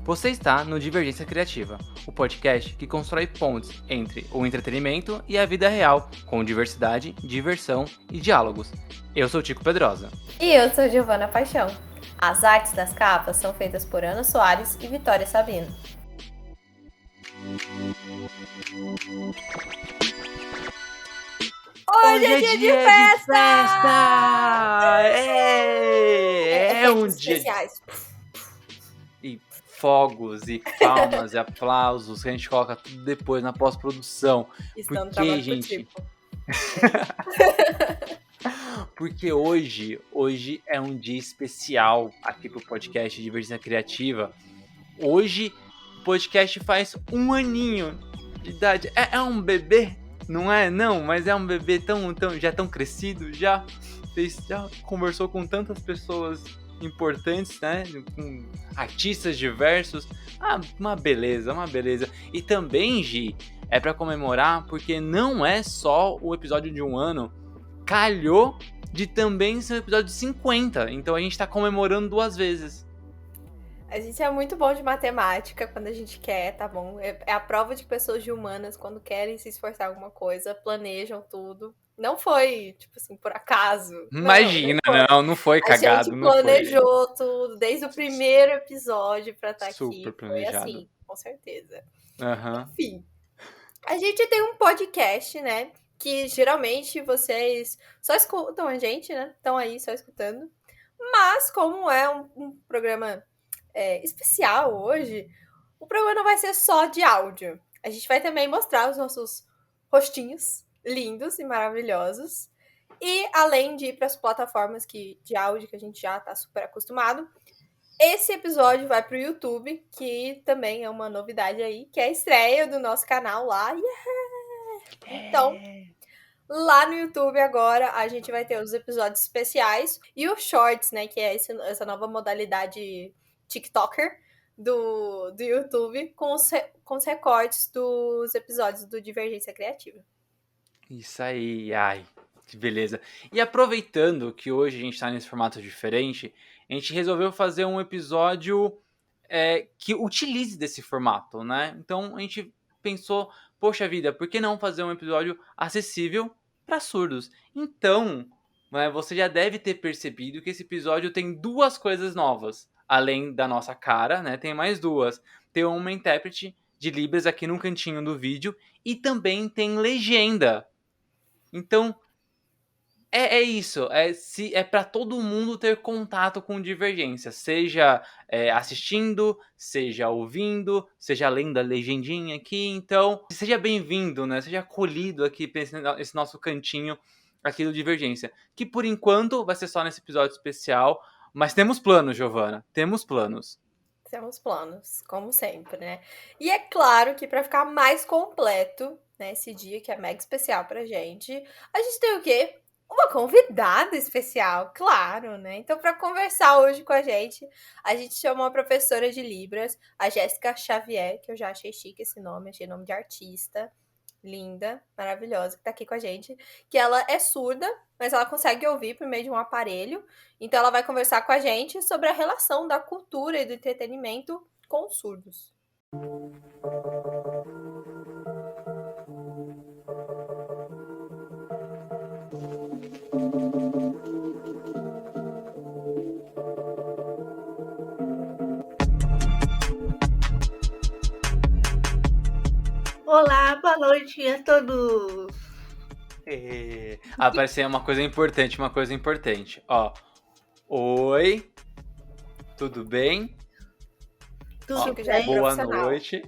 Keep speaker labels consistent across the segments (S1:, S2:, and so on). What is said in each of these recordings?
S1: Você está no Divergência Criativa, o podcast que constrói pontes entre o entretenimento e a vida real, com diversidade, diversão e diálogos. Eu sou Tico Pedrosa.
S2: E eu sou Giovana Paixão. As artes das capas são feitas por Ana Soares e Vitória Sabino. Hoje é dia de festa!
S1: É um dia
S2: especiais.
S1: e fogos e palmas e aplausos que a gente coloca tudo depois na pós-produção.
S2: Estão no
S1: Porque,
S2: trabalho
S1: gente,
S2: tipo.
S1: porque hoje é um dia especial aqui pro podcast Divergência Criativa. Hoje o podcast faz 1 aninho de idade. É um bebê? Não é? Não, mas é um bebê já tão crescido, já conversou com tantas pessoas importantes, né? Com artistas diversos. Ah, uma beleza. E também, Gi, é pra comemorar porque não é só o episódio de 1 ano. Calhou de também ser o episódio 50. Então a gente tá comemorando 2 vezes.
S2: A gente é muito bom de matemática quando a gente quer, tá bom? É a prova de que pessoas de humanas, quando querem se esforçar em alguma coisa, planejam tudo. Não foi, tipo assim, por acaso.
S1: Imagina, não foi
S2: A
S1: cagado,
S2: gente
S1: não foi.
S2: planejou tudo desde o primeiro episódio pra estar
S1: Super
S2: aqui. Foi
S1: planejado.
S2: assim, com certeza.
S1: Uhum.
S2: Enfim, a gente tem um podcast, né? Que geralmente vocês só escutam a gente, né? Estão aí só escutando. Mas como é um programa especial hoje, o programa não vai ser só de áudio. A gente vai também mostrar os nossos rostinhos lindos e maravilhosos. E além de ir para as plataformas de áudio que a gente já está super acostumado, esse episódio vai para o YouTube, que também é uma novidade aí, que é a estreia do nosso canal lá. Yeah! Então, lá no YouTube agora a gente vai ter os episódios especiais e os shorts, né? Que é essa nova modalidade TikToker do YouTube com os recortes dos episódios do Divergência Criativa.
S1: Isso aí, ai, que beleza. E aproveitando que hoje a gente tá nesse formato diferente, a gente resolveu fazer um episódio que utilize desse formato, né? Então a gente pensou, poxa vida, por que não fazer um episódio acessível para surdos? Então, né, você já deve ter percebido que esse episódio tem 2 coisas novas. Além da nossa cara, né? Tem mais 2. Tem uma intérprete de Libras aqui no cantinho do vídeo e também tem legenda. Então, isso. É para todo mundo ter contato com Divergência. Seja assistindo, seja ouvindo, seja lendo a legendinha aqui. Então, seja bem-vindo, né? Seja acolhido aqui para esse nosso cantinho aqui do Divergência. Que por enquanto vai ser só nesse episódio especial. Mas temos planos, Giovana. Temos planos.
S2: Temos planos, como sempre, né? E é claro que para ficar mais completo, né, esse dia que é mega especial pra gente, a gente tem o quê? Uma convidada especial, claro, né? Então, para conversar hoje com a gente chamou a professora de Libras, a Jéssica Xavier, que eu já achei chique esse nome, achei nome de artista, linda, maravilhosa, que tá aqui com a gente, que ela é surda, mas ela consegue ouvir por meio de um aparelho. Então ela vai conversar com a gente sobre a relação da cultura e do entretenimento com os surdos.
S3: Olá, boa noite a todos.
S1: Apareceu uma coisa importante. Ó, oi, tudo bem?
S3: Tudo
S2: que já é
S3: bem?
S1: Boa
S2: profissional.
S1: noite.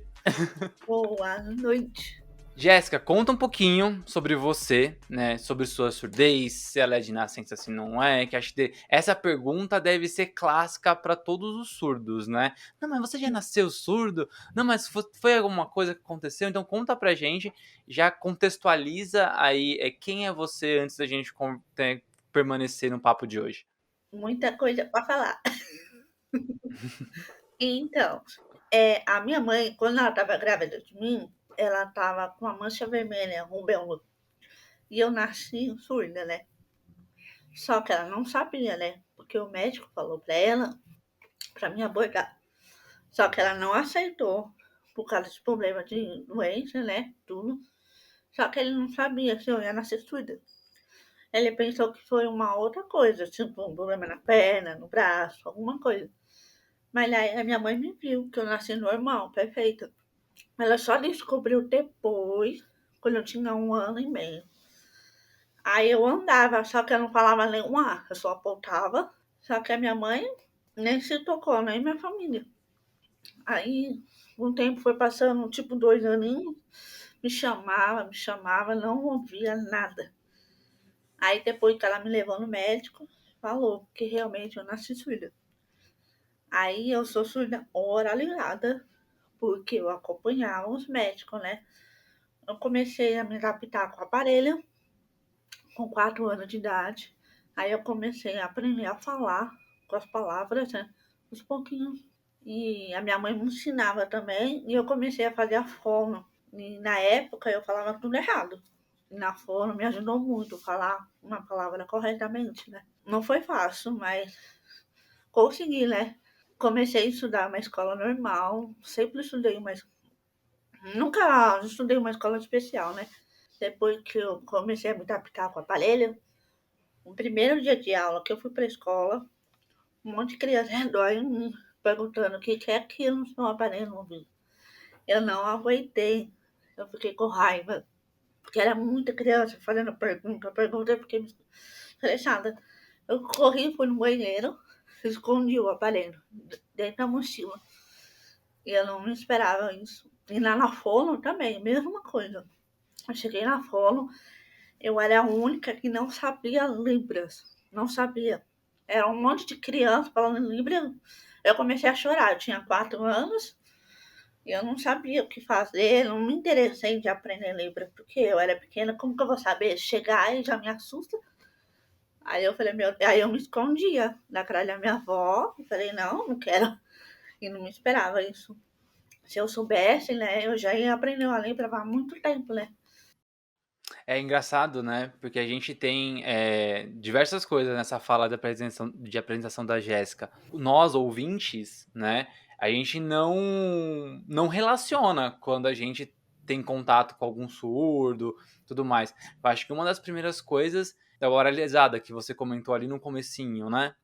S3: Boa noite.
S1: Jéssica, conta um pouquinho sobre você, né? Sobre sua surdez, se ela é de nascença, se não é. Que acho que essa pergunta deve ser clássica para todos os surdos, né? Não, mas você já nasceu surdo? Não, mas foi alguma coisa que aconteceu? Então conta pra gente, já contextualiza aí quem é você antes da gente permanecer no papo de hoje.
S3: Muita coisa para falar. Então, a minha mãe, quando ela estava grávida de mim, ela estava com uma mancha vermelha, rubéola. E eu nasci surda, né? Só que ela não sabia, né? Porque o médico falou para ela, para mim abortar. Só que ela não aceitou por causa de problema de doença, né? Tudo. Só que ele não sabia se eu ia nascer surda. Ele pensou que foi uma outra coisa, tipo um problema na perna, no braço, alguma coisa. Mas aí a minha mãe me viu que eu nasci normal, perfeita. Ela só descobriu depois, quando eu tinha 1 ano e meio. Aí eu andava, só que eu não falava nenhum A, eu só apontava. Só que a minha mãe nem se tocou, nem minha família. Aí um tempo foi passando, tipo 2 aninhos, me chamava, não ouvia nada. Aí depois que ela me levou no médico, falou que realmente eu nasci surda. Aí eu sou surda oralizada, porque eu acompanhava os médicos, né? Eu comecei a me adaptar com o aparelho com 4 anos de idade. Aí eu comecei a aprender a falar com as palavras, né? Uns pouquinhos. E a minha mãe me ensinava também, e eu comecei a fazer a fono. E na época eu falava tudo errado. E na fono me ajudou muito a falar uma palavra corretamente, né? Não foi fácil, mas consegui, né? Comecei a estudar uma escola normal, sempre estudei, mas nunca estudei uma escola especial, né? Depois que eu comecei a me adaptar com o aparelho, no primeiro dia de aula que eu fui para a escola, um monte de criança redor em mim, perguntando o que é aquilo no seu aparelho no ouvido. Eu não aguentei, eu fiquei com raiva, porque era muita criança fazendo pergunta, eu fiquei estressada. Eu corri, fui no banheiro, escondi o aparelho dentro da mochila. E eu não esperava isso. E lá na fono também, mesma coisa. Eu cheguei na fono, eu era a única que não sabia Libras. Não sabia. Era um monte de criança falando Libras. Eu comecei a chorar. Eu tinha 4 anos e eu não sabia o que fazer. Não me interessei de aprender Libras, porque eu era pequena. Como que eu vou saber? Chegar e já me assusta. Aí eu falei, aí eu me escondia na cara da minha avó. Eu falei, não, não quero. E não me esperava isso. Se eu soubesse, né, eu já ia aprender a Libras há muito tempo, né?
S1: É engraçado, né? Porque a gente tem diversas coisas nessa fala de apresentação da Jéssica. Nós, ouvintes, né? A gente não relaciona quando a gente tem contato com algum surdo, tudo mais. Eu acho que uma das primeiras coisas é a oralizada, que você comentou ali no comecinho, né?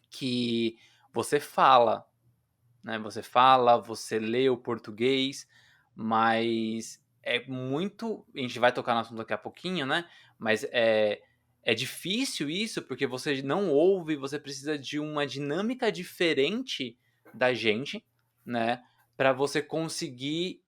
S1: Que você fala, né? Você fala, você lê o português, mas é muito. A gente vai tocar no assunto daqui a pouquinho, né? Mas é difícil isso porque você não ouve, você precisa de uma dinâmica diferente da gente, né? Para você conseguir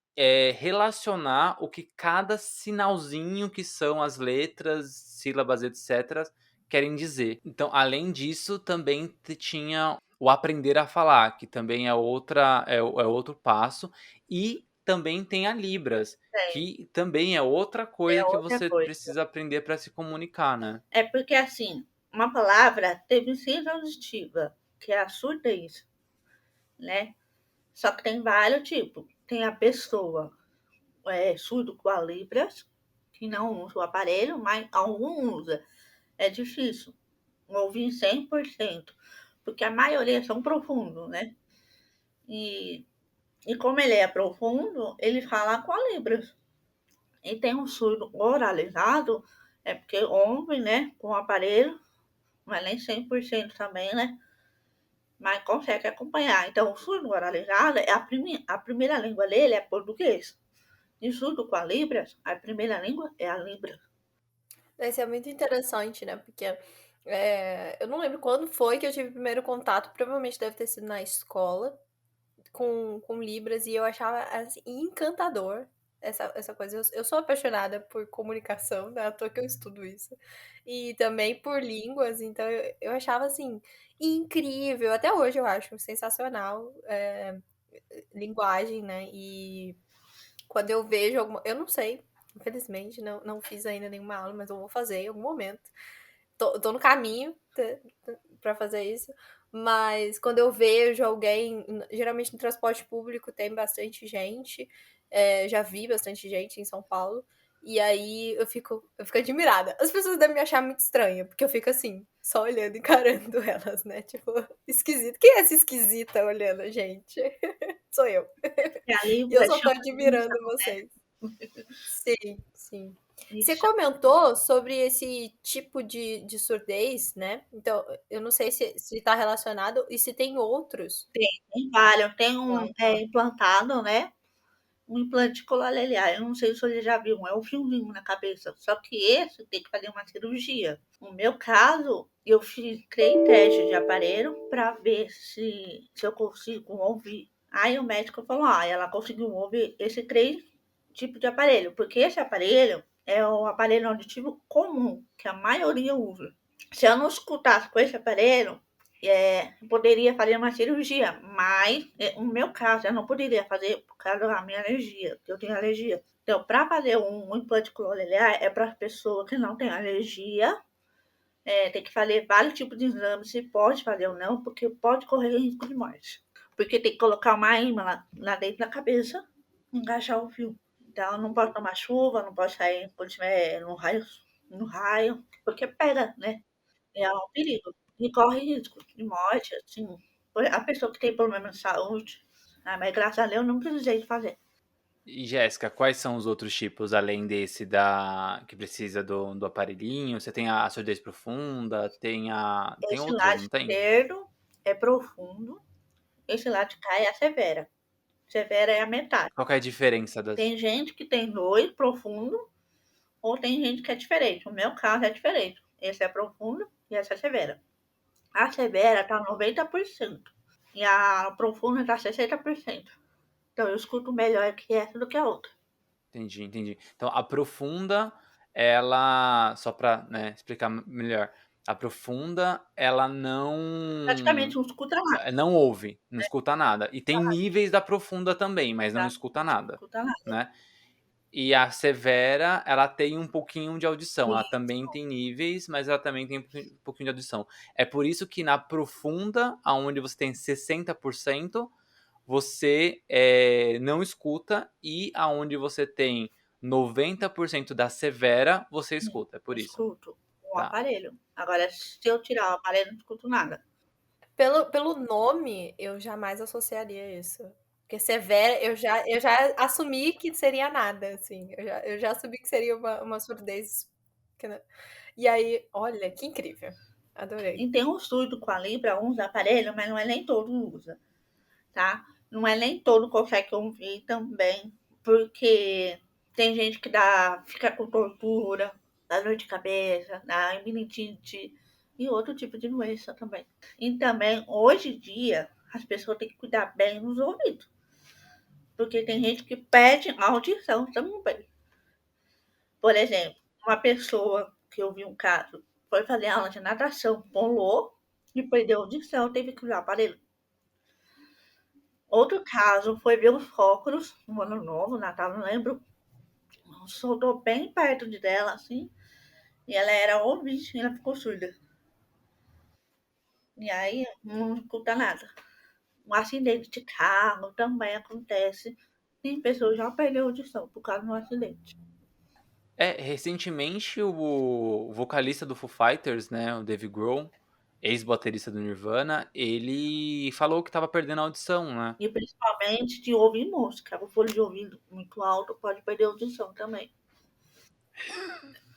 S1: relacionar o que cada sinalzinho que são as letras, sílabas, etc., querem dizer. Então, além disso, também tinha o aprender a falar, que também é outro passo, e também tem a Libras,
S3: Tem.
S1: que também é outra coisa
S3: É
S1: que
S3: outra
S1: você
S3: coisa.
S1: precisa aprender para se comunicar, né?
S3: É porque, assim, uma palavra teve sílaba auditiva, que é a surdez, né? Só que tem vários tipos. Tem a pessoa surdo com a Libras, que não usa o aparelho, mas algum usa. É difícil ouvir 100%, porque a maioria são profundos, né? E, e como ele é profundo, ele fala com a Libras. E tem um surdo oralizado, é porque ouve, né, com o aparelho, mas nem 100% também, né? Mas consegue acompanhar. Então, o surdo oralizado, a primeira língua dele é português. E surdo com a Libras, a primeira língua é a Libras.
S2: Isso é muito interessante, né? Porque eu não lembro quando foi que eu tive o primeiro contato, provavelmente deve ter sido na escola, com Libras, e eu achava assim, encantador essa coisa. Eu sou apaixonada por comunicação, né? À toa que eu estudo isso. E também por línguas, então eu achava assim, incrível. Até hoje eu acho sensacional linguagem, né? E quando eu vejo alguma. Eu não sei, infelizmente, não fiz ainda nenhuma aula, mas eu vou fazer em algum momento. Tô no caminho para fazer isso. Mas quando eu vejo alguém, geralmente no transporte público tem bastante gente, já vi bastante gente em São Paulo. E aí eu fico admirada. As pessoas devem me achar muito estranha, porque eu fico assim, só olhando, encarando elas, né? Tipo, esquisito. Quem é essa esquisita olhando a gente? Sou eu.
S3: E a
S2: E eu
S3: língua
S2: só tô
S3: chama
S2: admirando
S3: atenção,
S2: vocês. Sim, sim. Você
S3: isso chama
S2: comentou sobre esse tipo de surdez, né? Então, eu não sei se tá relacionado e se tem outros.
S3: tem vários. Tem um
S2: Ah, tá.
S3: implantado, né? Um implante colaleliar. Eu não sei se você já viu, é um fiozinho na cabeça. Só que esse tem que fazer uma cirurgia. No meu caso, eu fiz 3 testes de aparelho para ver se eu consigo ouvir. Aí o médico falou: ela conseguiu ouvir esse 3 tipos de aparelho, porque esse aparelho é o aparelho auditivo comum, que a maioria usa. Se eu não escutasse com esse aparelho, poderia fazer uma cirurgia, mas no meu caso eu não poderia fazer por causa da minha alergia, que eu tenho alergia. Então, para fazer um implante cochlear é para pessoa que não tem alergia, tem que fazer vários tipos de exames, se pode fazer ou não, porque pode correr risco de morte. Porque tem que colocar uma ímã lá dentro da cabeça, encaixar o fio. Então, não pode tomar chuva, não pode sair quando estiver no raio, porque pega, né? É um perigo. E corre risco de morte, assim. A pessoa que tem problema de saúde. Mas graças a Deus eu não precisei fazer.
S1: E Jéssica, quais são os outros tipos, além desse da que precisa do aparelhinho? Você tem a surdez profunda, tem
S3: Esse
S1: outras,
S3: lado
S1: não tem?
S3: esquerdo é profundo, esse lado de cá é a severa. Severa é a metade.
S1: Qual que é a diferença das...
S3: Tem gente que tem 2 profundo, ou tem gente que é diferente. O meu caso é diferente. Esse é profundo e essa é severa. A severa tá 90% e a profunda tá 60%. Então eu escuto melhor que essa do que a outra.
S1: Entendi, entendi. Então, a profunda, ela, só pra, né, explicar melhor, a profunda, ela
S3: Praticamente não escuta nada.
S1: não ouve, não escuta nada. E tem níveis da profunda também, mas não escuta
S3: Exatamente, não
S1: nada,
S3: escuta nada.
S1: né? E a severa, ela tem um pouquinho de audição. Ela
S3: Sim,
S1: também tem níveis, mas ela também tem um pouquinho de audição. É por isso que na profunda, aonde você tem 60%, você não escuta, e aonde você tem 90% da severa, você escuta. É por isso.
S3: escuto o
S1: Tá.
S3: aparelho. Agora, se eu tirar o aparelho, não escuto nada.
S2: Pelo nome, eu jamais associaria isso. Porque severa, eu já assumi que seria nada, assim. Eu já assumi que seria uma surdez. E aí, olha, que incrível. Adorei.
S3: E tem um surdo com a Libra, uns aparelhos, mas não é nem todo usa, tá? Não é nem todo consegue ouvir também, porque tem gente que fica com tortura, dá dor de cabeça, dá iminitite e outro tipo de doença também. E também, hoje em dia, as pessoas têm que cuidar bem dos ouvidos, porque tem gente que perde a audição também. Por exemplo, uma pessoa que eu vi um caso foi fazer aula de natação, pulou e perdeu a audição, teve que usar aparelho. Outro caso foi ver os óculos no ano novo, Natal, não lembro. Soltou bem perto de dela, assim, e ela era ouvinte e ela ficou surda. E aí não escuta nada. Um acidente de carro também acontece. Tem pessoas que já perderam a audição por causa de um acidente.
S1: Recentemente o vocalista do Foo Fighters, né, o Dave Grohl, ex-baterista do Nirvana, ele falou que tava perdendo a audição, né?
S3: E principalmente de ouvir música. O fone de ouvido muito alto pode perder a audição também.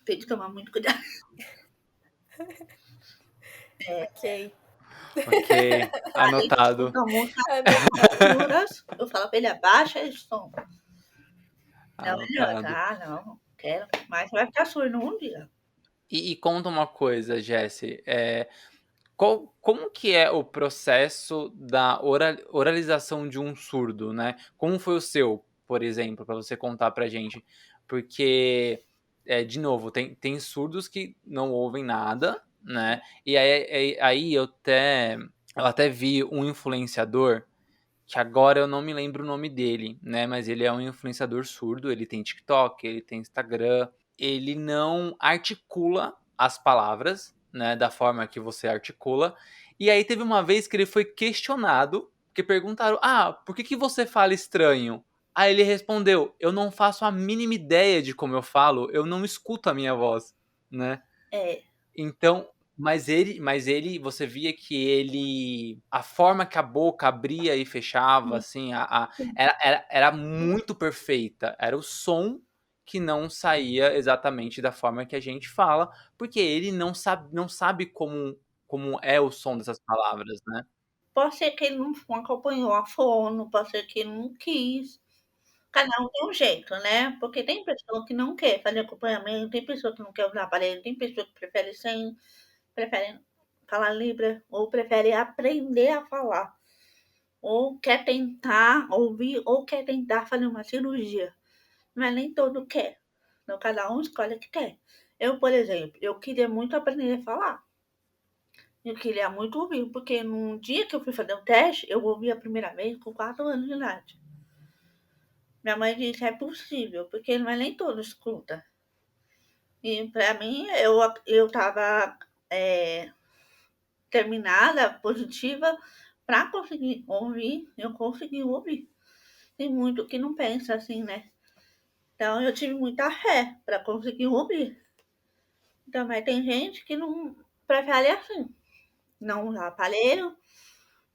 S3: Tem que tomar muito cuidado.
S2: Ok.
S1: Ok,
S3: Aí
S1: anotado.
S3: escuta música
S2: Anotado.
S3: alturas, eu falo pra ele, abaixa esse som. Não, melhor,
S1: Anotado.
S3: não quero. Mas vai ficar surdo um dia.
S1: E conta uma coisa, Jesse. Como que é o processo da oralização de um surdo, né? Como foi o seu, por exemplo, para você contar pra gente? Porque, de novo, tem surdos que não ouvem nada, né? E aí eu até vi um influenciador, que agora eu não me lembro o nome dele, né? Mas ele é um influenciador surdo, ele tem TikTok, ele tem Instagram, ele não articula as palavras, né, da forma que você articula. E aí teve uma vez que ele foi questionado, que perguntaram: "Ah, por que que você fala estranho?" Aí ele respondeu: eu não faço a mínima ideia de como eu falo, eu não escuto a minha voz, né?
S3: É,
S1: Então, você via que ele, a forma que a boca abria e fechava,
S3: sim.
S1: assim, era muito perfeita. Era o som que não saía exatamente da forma que a gente fala, porque ele não sabe como é o som dessas palavras, né?
S3: Pode ser que ele não acompanhou a fono, pode ser que ele não quis. Cada um tem um jeito, né, porque tem pessoa que não quer fazer acompanhamento, tem pessoa que não quer usar aparelho, tem pessoa que prefere sem, prefere falar Libra ou prefere aprender a falar, ou quer tentar ouvir, ou quer tentar fazer uma cirurgia, mas nem todo quer. Então cada um escolhe o que quer. Eu, por exemplo, eu queria muito aprender a falar. Eu queria muito ouvir, porque num dia que eu fui fazer o teste, eu ouvi a primeira vez com 4 anos de idade. Minha mãe disse: é possível, porque não é nem todo escuta. E para mim, eu estava terminada, positiva, para conseguir ouvir, eu consegui ouvir. Tem muito que não pensa assim, né? Então eu tive muita fé para conseguir ouvir. Também tem gente que não prefere assim, não usar aparelho,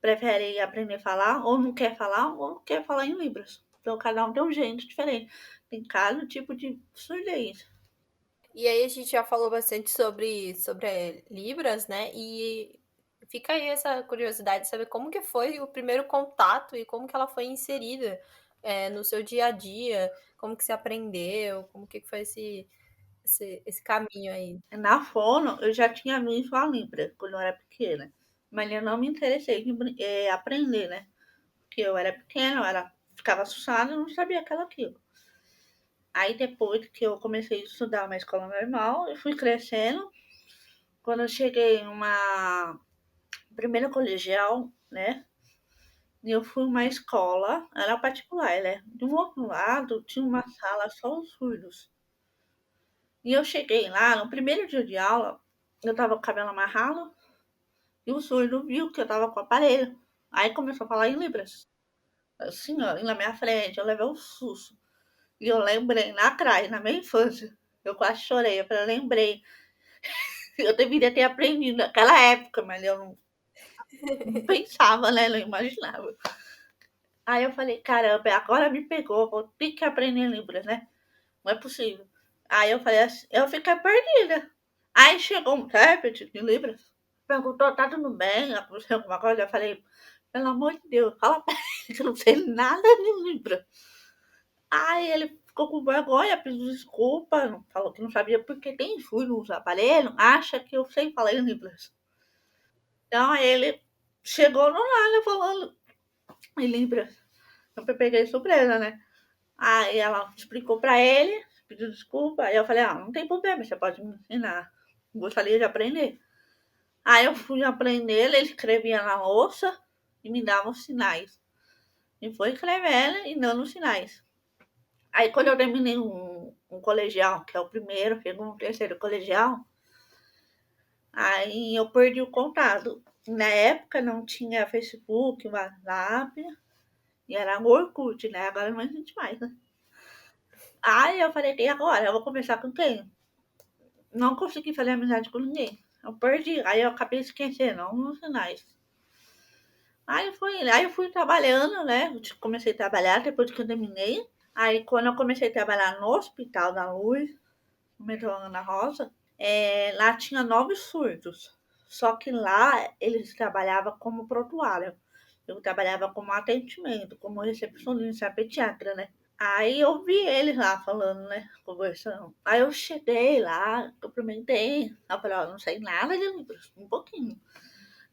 S3: prefere aprender a falar, ou não quer falar em Libras. Então cada um tem um jeito diferente. Tem cada tipo de surdez.
S2: E aí a gente já falou bastante sobre Libras, né? E fica aí essa curiosidade de saber como que foi o primeiro contato e como que ela foi inserida no seu dia a dia, como que você aprendeu, como que foi esse caminho aí.
S3: Na fono, eu já tinha visto a Libra quando eu era pequena, mas eu não me interessei em aprender, né? Porque eu era pequena, ficava assustada e não sabia que era aquilo. Aí depois que eu comecei a estudar uma escola normal, eu fui crescendo. Quando eu cheguei numa primeira colegial, né? Eu fui uma escola, era particular, né? De um outro lado tinha uma sala só os surdos. E eu cheguei lá, no primeiro dia de aula, eu tava com o cabelo amarrado e o surdo viu que eu tava com o aparelho. Aí começou a falar em Libras. Assim, ó, na minha frente, eu levei um susto. E eu lembrei lá atrás, na minha infância, eu quase chorei. Eu falei, lembrei. Eu deveria ter aprendido naquela época, mas eu não pensava, né? Não imaginava. Aí eu falei, caramba, agora me pegou, vou ter que aprender Libras, né? Não é possível. Aí eu falei assim, eu fiquei perdida. Aí chegou um intérprete de Libras, perguntou, tá tudo bem? Aconteceu alguma coisa? Eu falei, pelo amor de Deus, fala pra ele que eu não sei nada de Libras. Aí ele ficou com vergonha, pediu desculpa, falou que não sabia porque quem fui nos aparelhos acha que eu sei falar em Libras. Então aí ele chegou no nada falando em Libras. Eu peguei surpresa, né? Aí ela explicou pra ele, pediu desculpa. Aí eu falei, não tem problema, você pode me ensinar. Gostaria de aprender. Aí eu fui aprender, ele escrevia na louça e me dava os sinais. E foi escrevendo e dando os sinais. Aí quando eu terminei um colegial, que é o primeiro, segundo, terceiro colegial, aí eu perdi o contato. Na época não tinha Facebook, WhatsApp, e era Orkut, né? Agora não existe mais, né? Aí eu falei, e agora? Eu vou conversar com quem? Não consegui fazer amizade com ninguém. Eu perdi. Aí eu acabei esquecendo alguns sinais. Aí eu fui trabalhando, né? Eu comecei a trabalhar depois que eu terminei. Aí quando eu comecei a trabalhar no Hospital da Luz, no metrô Ana Rosa, lá tinha 9 surdos. Só que lá eles trabalhavam como prontuário. Eu trabalhava como atendimento, como recepcionista pediatra, né? Aí eu vi eles lá falando, né? Conversando. Aí eu cheguei lá, cumprimentei. Eu falei, ó, não sei nada de Libras, um pouquinho.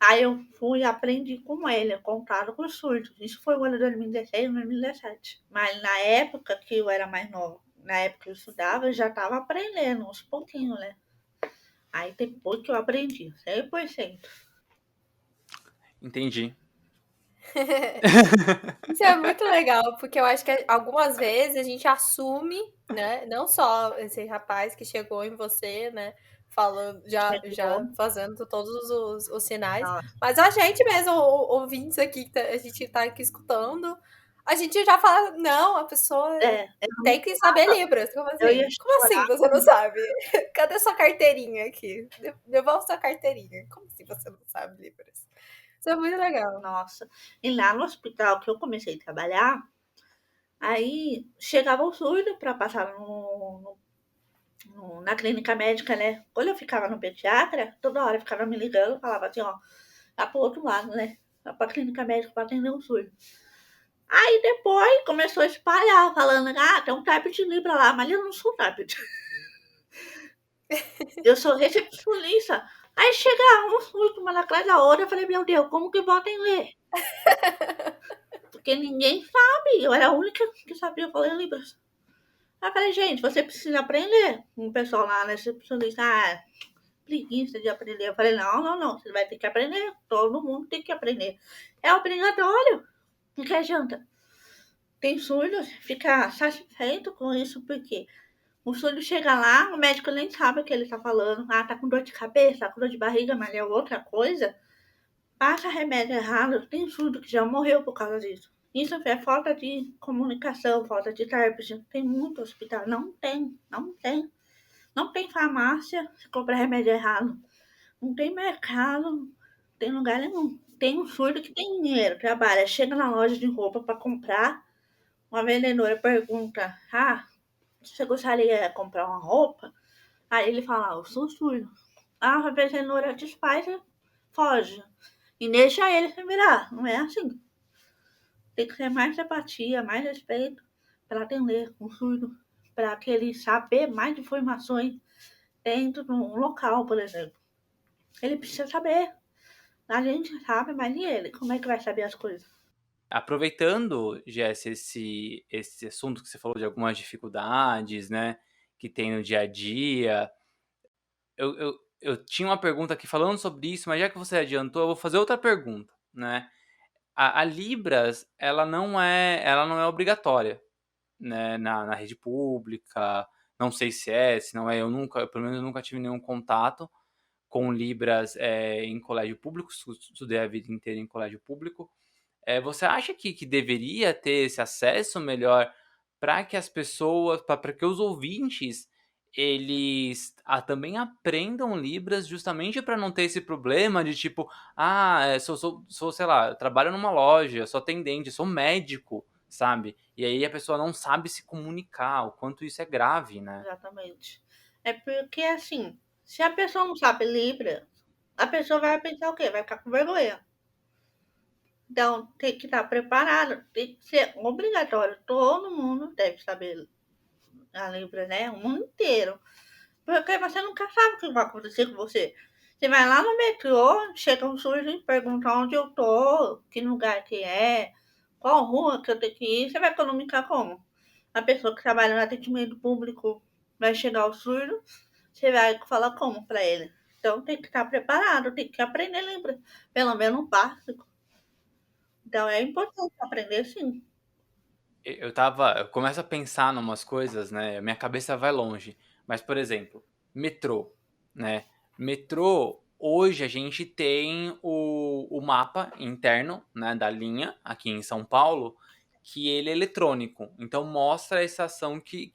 S3: Aí eu fui e aprendi com ele, contato com os surdos. Isso foi o ano de 2016, 2017. Mas na época que eu era mais nova, na época que eu estudava, eu já estava aprendendo uns pouquinhos, né? Aí depois que eu aprendi, 100%.
S1: Entendi.
S2: Isso é muito legal, porque eu acho que algumas vezes a gente assume, né? Não só esse rapaz que chegou em você, né? Falando, já
S3: Chegou.
S2: fazendo todos os sinais,
S3: Nossa,
S2: mas a gente mesmo, ouvintes aqui, que a gente tá aqui escutando, A gente já fala, não, a pessoa tem que saber Libras. Como
S3: Eu ia
S2: assim? Como assim você não sabe? Cadê sua carteirinha aqui? Devolve sua carteirinha. Como assim você não sabe Libras? Isso é muito legal.
S3: Nossa. E lá no hospital que eu comecei a trabalhar, aí chegava o surdo para passar na clínica médica, né? Quando eu ficava no pediatra, toda hora ficava me ligando, falava assim, ó, tá pro outro lado, né? Tá pra clínica médica pra atender o surdo. Aí depois começou a espalhar, falando, tem um type de Libra lá, mas eu não sou type. Eu sou recepcionista. Aí chega um surdo, uma atrás da outra, eu falei, meu Deus, como que bota em ler? Porque ninguém sabe, eu era a única que sabia falar em Libras. Aí eu falei, gente, você precisa aprender. Um pessoal lá, né, recepcionista, preguiça de aprender. Eu falei, não, você vai ter que aprender. Todo mundo tem que aprender. É obrigatório. Não que adianta. Tem surdo, fica satisfeito com isso, porque o surdo chega lá, o médico nem sabe o que ele tá falando. Tá com dor de cabeça, tá com dor de barriga, mas é outra coisa. Passa remédio errado. Tem surdo que já morreu por causa disso. Isso é falta de comunicação, falta de intérprete. Tem muito hospital. Não tem farmácia se comprar remédio errado. Não tem mercado, tem lugar nenhum. Tem um surdo que tem dinheiro, trabalha, chega na loja de roupa para comprar. Uma vendedora pergunta: você gostaria de comprar uma roupa? Aí ele fala: eu sou surdo. A vendedora desfaz e foge. E deixa ele se virar. Não é assim. Tem que ter mais empatia, mais respeito para atender um surdo, para que ele saber mais informações dentro de um local, por exemplo. Ele precisa saber. A gente sabe, mas e ele? Como é que vai saber as coisas?
S1: Aproveitando, Jess, esse assunto que você falou de algumas dificuldades, né, que tem no dia a dia, eu tinha uma pergunta aqui falando sobre isso, mas já que você adiantou, eu vou fazer outra pergunta, né? A Libras, ela não é obrigatória, né, na rede pública, não sei se não é, pelo menos eu nunca tive nenhum contato com Libras em colégio público, estudei a vida inteira em colégio público. Você acha que deveria ter esse acesso melhor para que as pessoas, para que os ouvintes, eles também aprendam Libras justamente para não ter esse problema de tipo, sou, sei lá, eu trabalho numa loja, sou atendente, sou médico, sabe? E aí a pessoa não sabe se comunicar, o quanto isso é grave, né?
S3: Exatamente. É porque, assim, se a pessoa não sabe Libra, a pessoa vai pensar o quê? Vai ficar com vergonha. Então, tem que estar preparado, tem que ser obrigatório. Todo mundo deve saber a Libra, né? O mundo inteiro. Porque você nunca sabe o que vai acontecer com você. Você vai lá no metrô, chega um surdo e pergunta onde eu tô, que lugar que é, qual rua que eu tenho que ir. Você vai comunicar como? A pessoa que trabalha no atendimento público vai chegar ao surdo, você vai falar como para ele. Então tem que estar preparado, tem que aprender Libra, pelo menos o básico. Então é importante aprender sim.
S1: Eu começo a pensar numas coisas, né? Minha cabeça vai longe. Mas, por exemplo, metrô, né? Metrô, hoje a gente tem o mapa interno, né, da linha aqui em São Paulo, que ele é eletrônico. Então mostra a estação que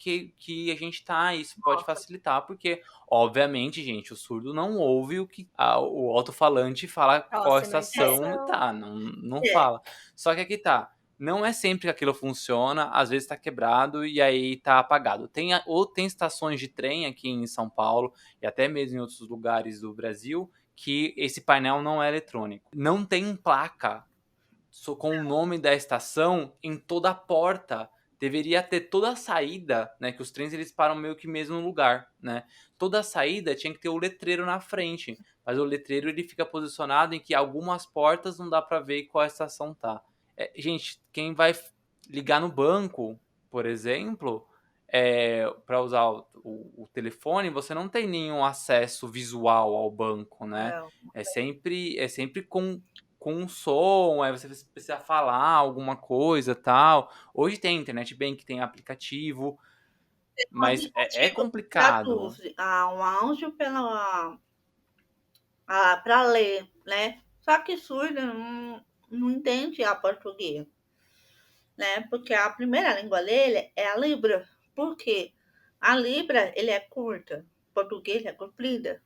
S1: a gente tá. Isso pode facilitar, porque, obviamente, gente, o surdo não ouve o alto-falante fala qual
S2: Próxima
S1: estação
S2: estação.
S1: tá, não
S3: É,
S1: fala. Só que aqui tá. Não é sempre que aquilo funciona, às vezes está quebrado e aí está apagado. Ou tem estações de trem aqui em São Paulo e até mesmo em outros lugares do Brasil que esse painel não é eletrônico. Não tem placa com o nome da estação em toda a porta. Deveria ter toda a saída, né? Que os trens eles param meio que mesmo no lugar, né? Toda a saída tinha que ter o letreiro na frente, mas o letreiro ele fica posicionado em que algumas portas não dá para ver qual estação tá. Gente, quem vai ligar no banco, por exemplo, para usar o telefone, você não tem nenhum acesso visual ao banco, né?
S3: não.
S1: É sempre com um som, aí você precisa falar alguma coisa tal. Hoje tem internet bank, tem aplicativo,
S3: Um
S1: mas é
S3: aplicativo que
S1: complicado.
S3: traduz um áudio para ler, né? Só que surdo não entende a português. né? Porque a primeira língua dele é a Libra. Por quê? A Libra, ele é curta, o português é comprida.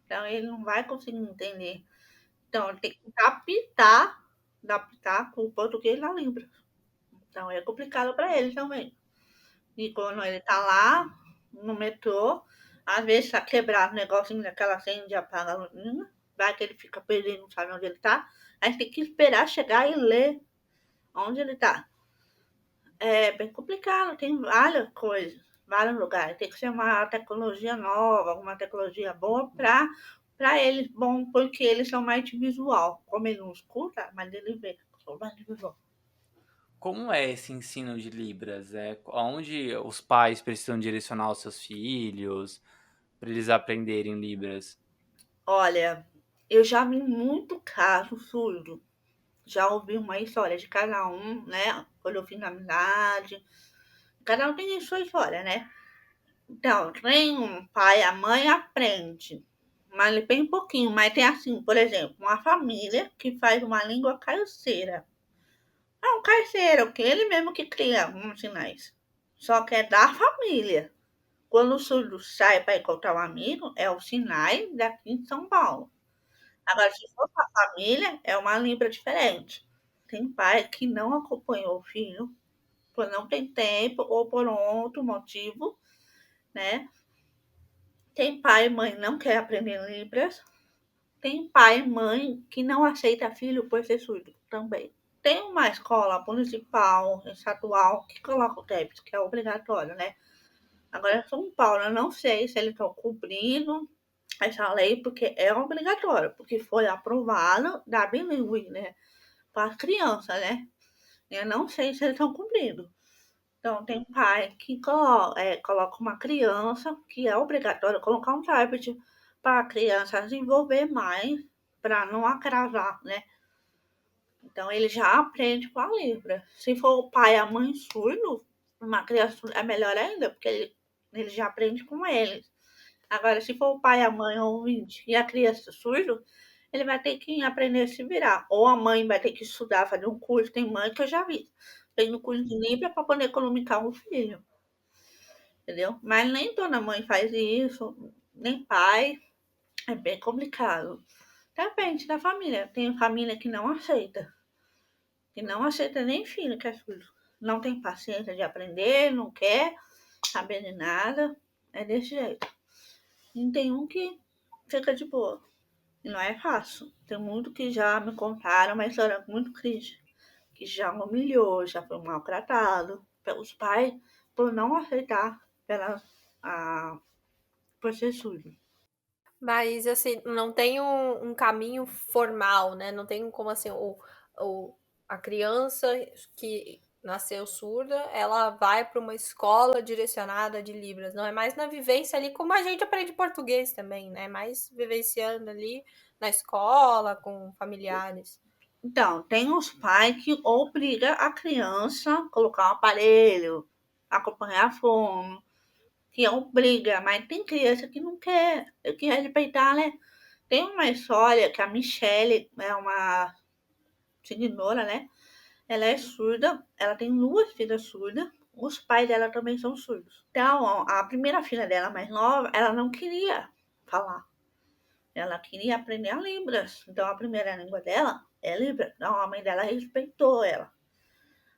S3: Então, ele não vai conseguir entender. Então, ele tem que adaptar com o português na Libra. Então, é complicado para ele também. E quando ele tá lá, no metrô, às vezes tá quebrado o negocinho daquela senha de apaga a luzinha, vai que ele fica perdido, não sabe onde ele tá. Aí tem que esperar chegar e ler onde ele tá. É bem complicado, tem várias coisas, vários lugares. Tem que ser uma tecnologia nova, uma tecnologia boa para eles, bom, porque eles são mais de visual. Como ele não escuta, mas ele vê, são mais de visual.
S1: Como é esse ensino de Libras? Onde os pais precisam direcionar os seus filhos para eles aprenderem Libras?
S3: Olha, eu já vi muito caso surdo. Já ouvi uma história de cada um, né? Quando eu fiz na amizade. Cada um tem a sua história, né? Então, tem um pai, a mãe aprende, mas ele bem pouquinho. Mas tem assim, por exemplo, uma família que faz uma língua caiceira. É um caiceiro, que ele mesmo que cria uns sinais. Só que é da família. Quando o surdo sai para encontrar um amigo, é o sinai daqui de São Paulo. Agora, se for para a família, é uma libra diferente. Tem pai que não acompanhou o filho, por não ter tempo ou por outro motivo, né? Tem pai e mãe que não quer aprender Libras. Tem pai e mãe que não aceita filho por ser surdo também. Tem uma escola municipal, estadual, que coloca o TEPS, que é obrigatório, né? Agora, São Paulo, eu não sei se eles estão cumprindo essa lei, porque é obrigatório, porque foi aprovado da bilíngue, né? Para as crianças, né? Eu não sei se eles estão cumprindo. Então, tem pai que coloca uma criança, que é obrigatório colocar um tablet para a criança desenvolver mais, para não atrasar, né? Então, ele já aprende com a Libra. Se for o pai e a mãe surdo, uma criança é melhor ainda, porque ele já aprende com eles. Agora, se for o pai e a mãe ouvinte e a criança surdo, ele vai ter que aprender a se virar. Ou a mãe vai ter que estudar, fazer um curso. Tem mãe que eu já vi. Tem um curso de Libra para poder comunicar um filho. Entendeu? Mas nem toda mãe faz isso, nem pai. É bem complicado. Depende da família. Tem família que não aceita nem filho que é surdo. Não tem paciência de aprender, não quer saber de nada. É desse jeito. E tem um que fica de boa. E não é fácil. Tem muito que já me contaram uma história muito triste. Que já humilhou, já foi maltratado pelos pais por não aceitar por ser surdo.
S2: Mas, assim, não tem um caminho formal, né? Não tem como, assim, a criança que nasceu surda, ela vai para uma escola direcionada de Libras. Não é mais na vivência ali, como a gente aprende português também, né? Mais vivenciando ali na escola, com familiares.
S3: Então, tem os pais que obrigam a criança a colocar um aparelho, acompanhar a fono, que obriga, mas tem criança que não quer, que respeitar, né? Tem uma história que a Michelle é uma seguidora, né? Ela é surda, ela tem duas filhas surdas, os pais dela também são surdos. Então, a primeira filha dela, mais nova, ela não queria falar. Ela queria aprender a Libras. Então, a primeira língua dela é Libras. Então, a mãe dela respeitou ela.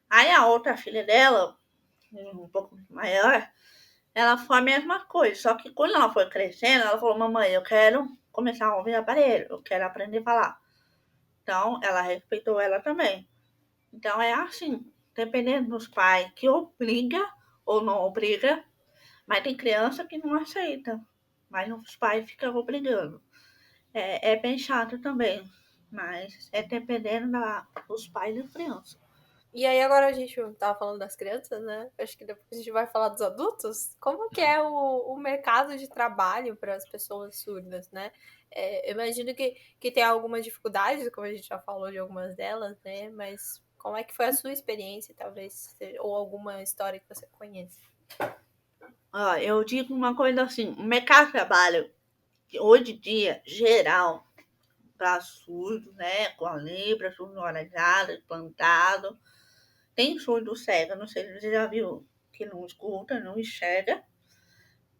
S3: Aí, a outra filha dela, um pouco maior, ela foi a mesma coisa. Só que quando ela foi crescendo, ela falou: Mamãe, eu quero começar a ouvir aparelho, eu quero aprender a falar. Então, ela respeitou ela também. Então, é assim, dependendo dos pais que obriga ou não obriga, mas tem criança que não aceita, mas os pais ficam obrigando. É bem chato também, mas é dependendo dos pais e da criança.
S2: E aí agora a gente tava falando das crianças, né? Acho que depois a gente vai falar dos adultos. Como que é o mercado de trabalho para as pessoas surdas, né? Eu imagino que tem algumas dificuldades, como a gente já falou de algumas delas, né? Mas como é que foi a sua experiência, talvez, ou alguma história que você conheça?
S3: Ó, eu digo uma coisa assim, o mercado de trabalho, hoje em dia, geral, para surdo, né, com a Libra, surdo oralizado, implantado, tem surdo cego, não sei se você já viu, que não escuta, não enxerga.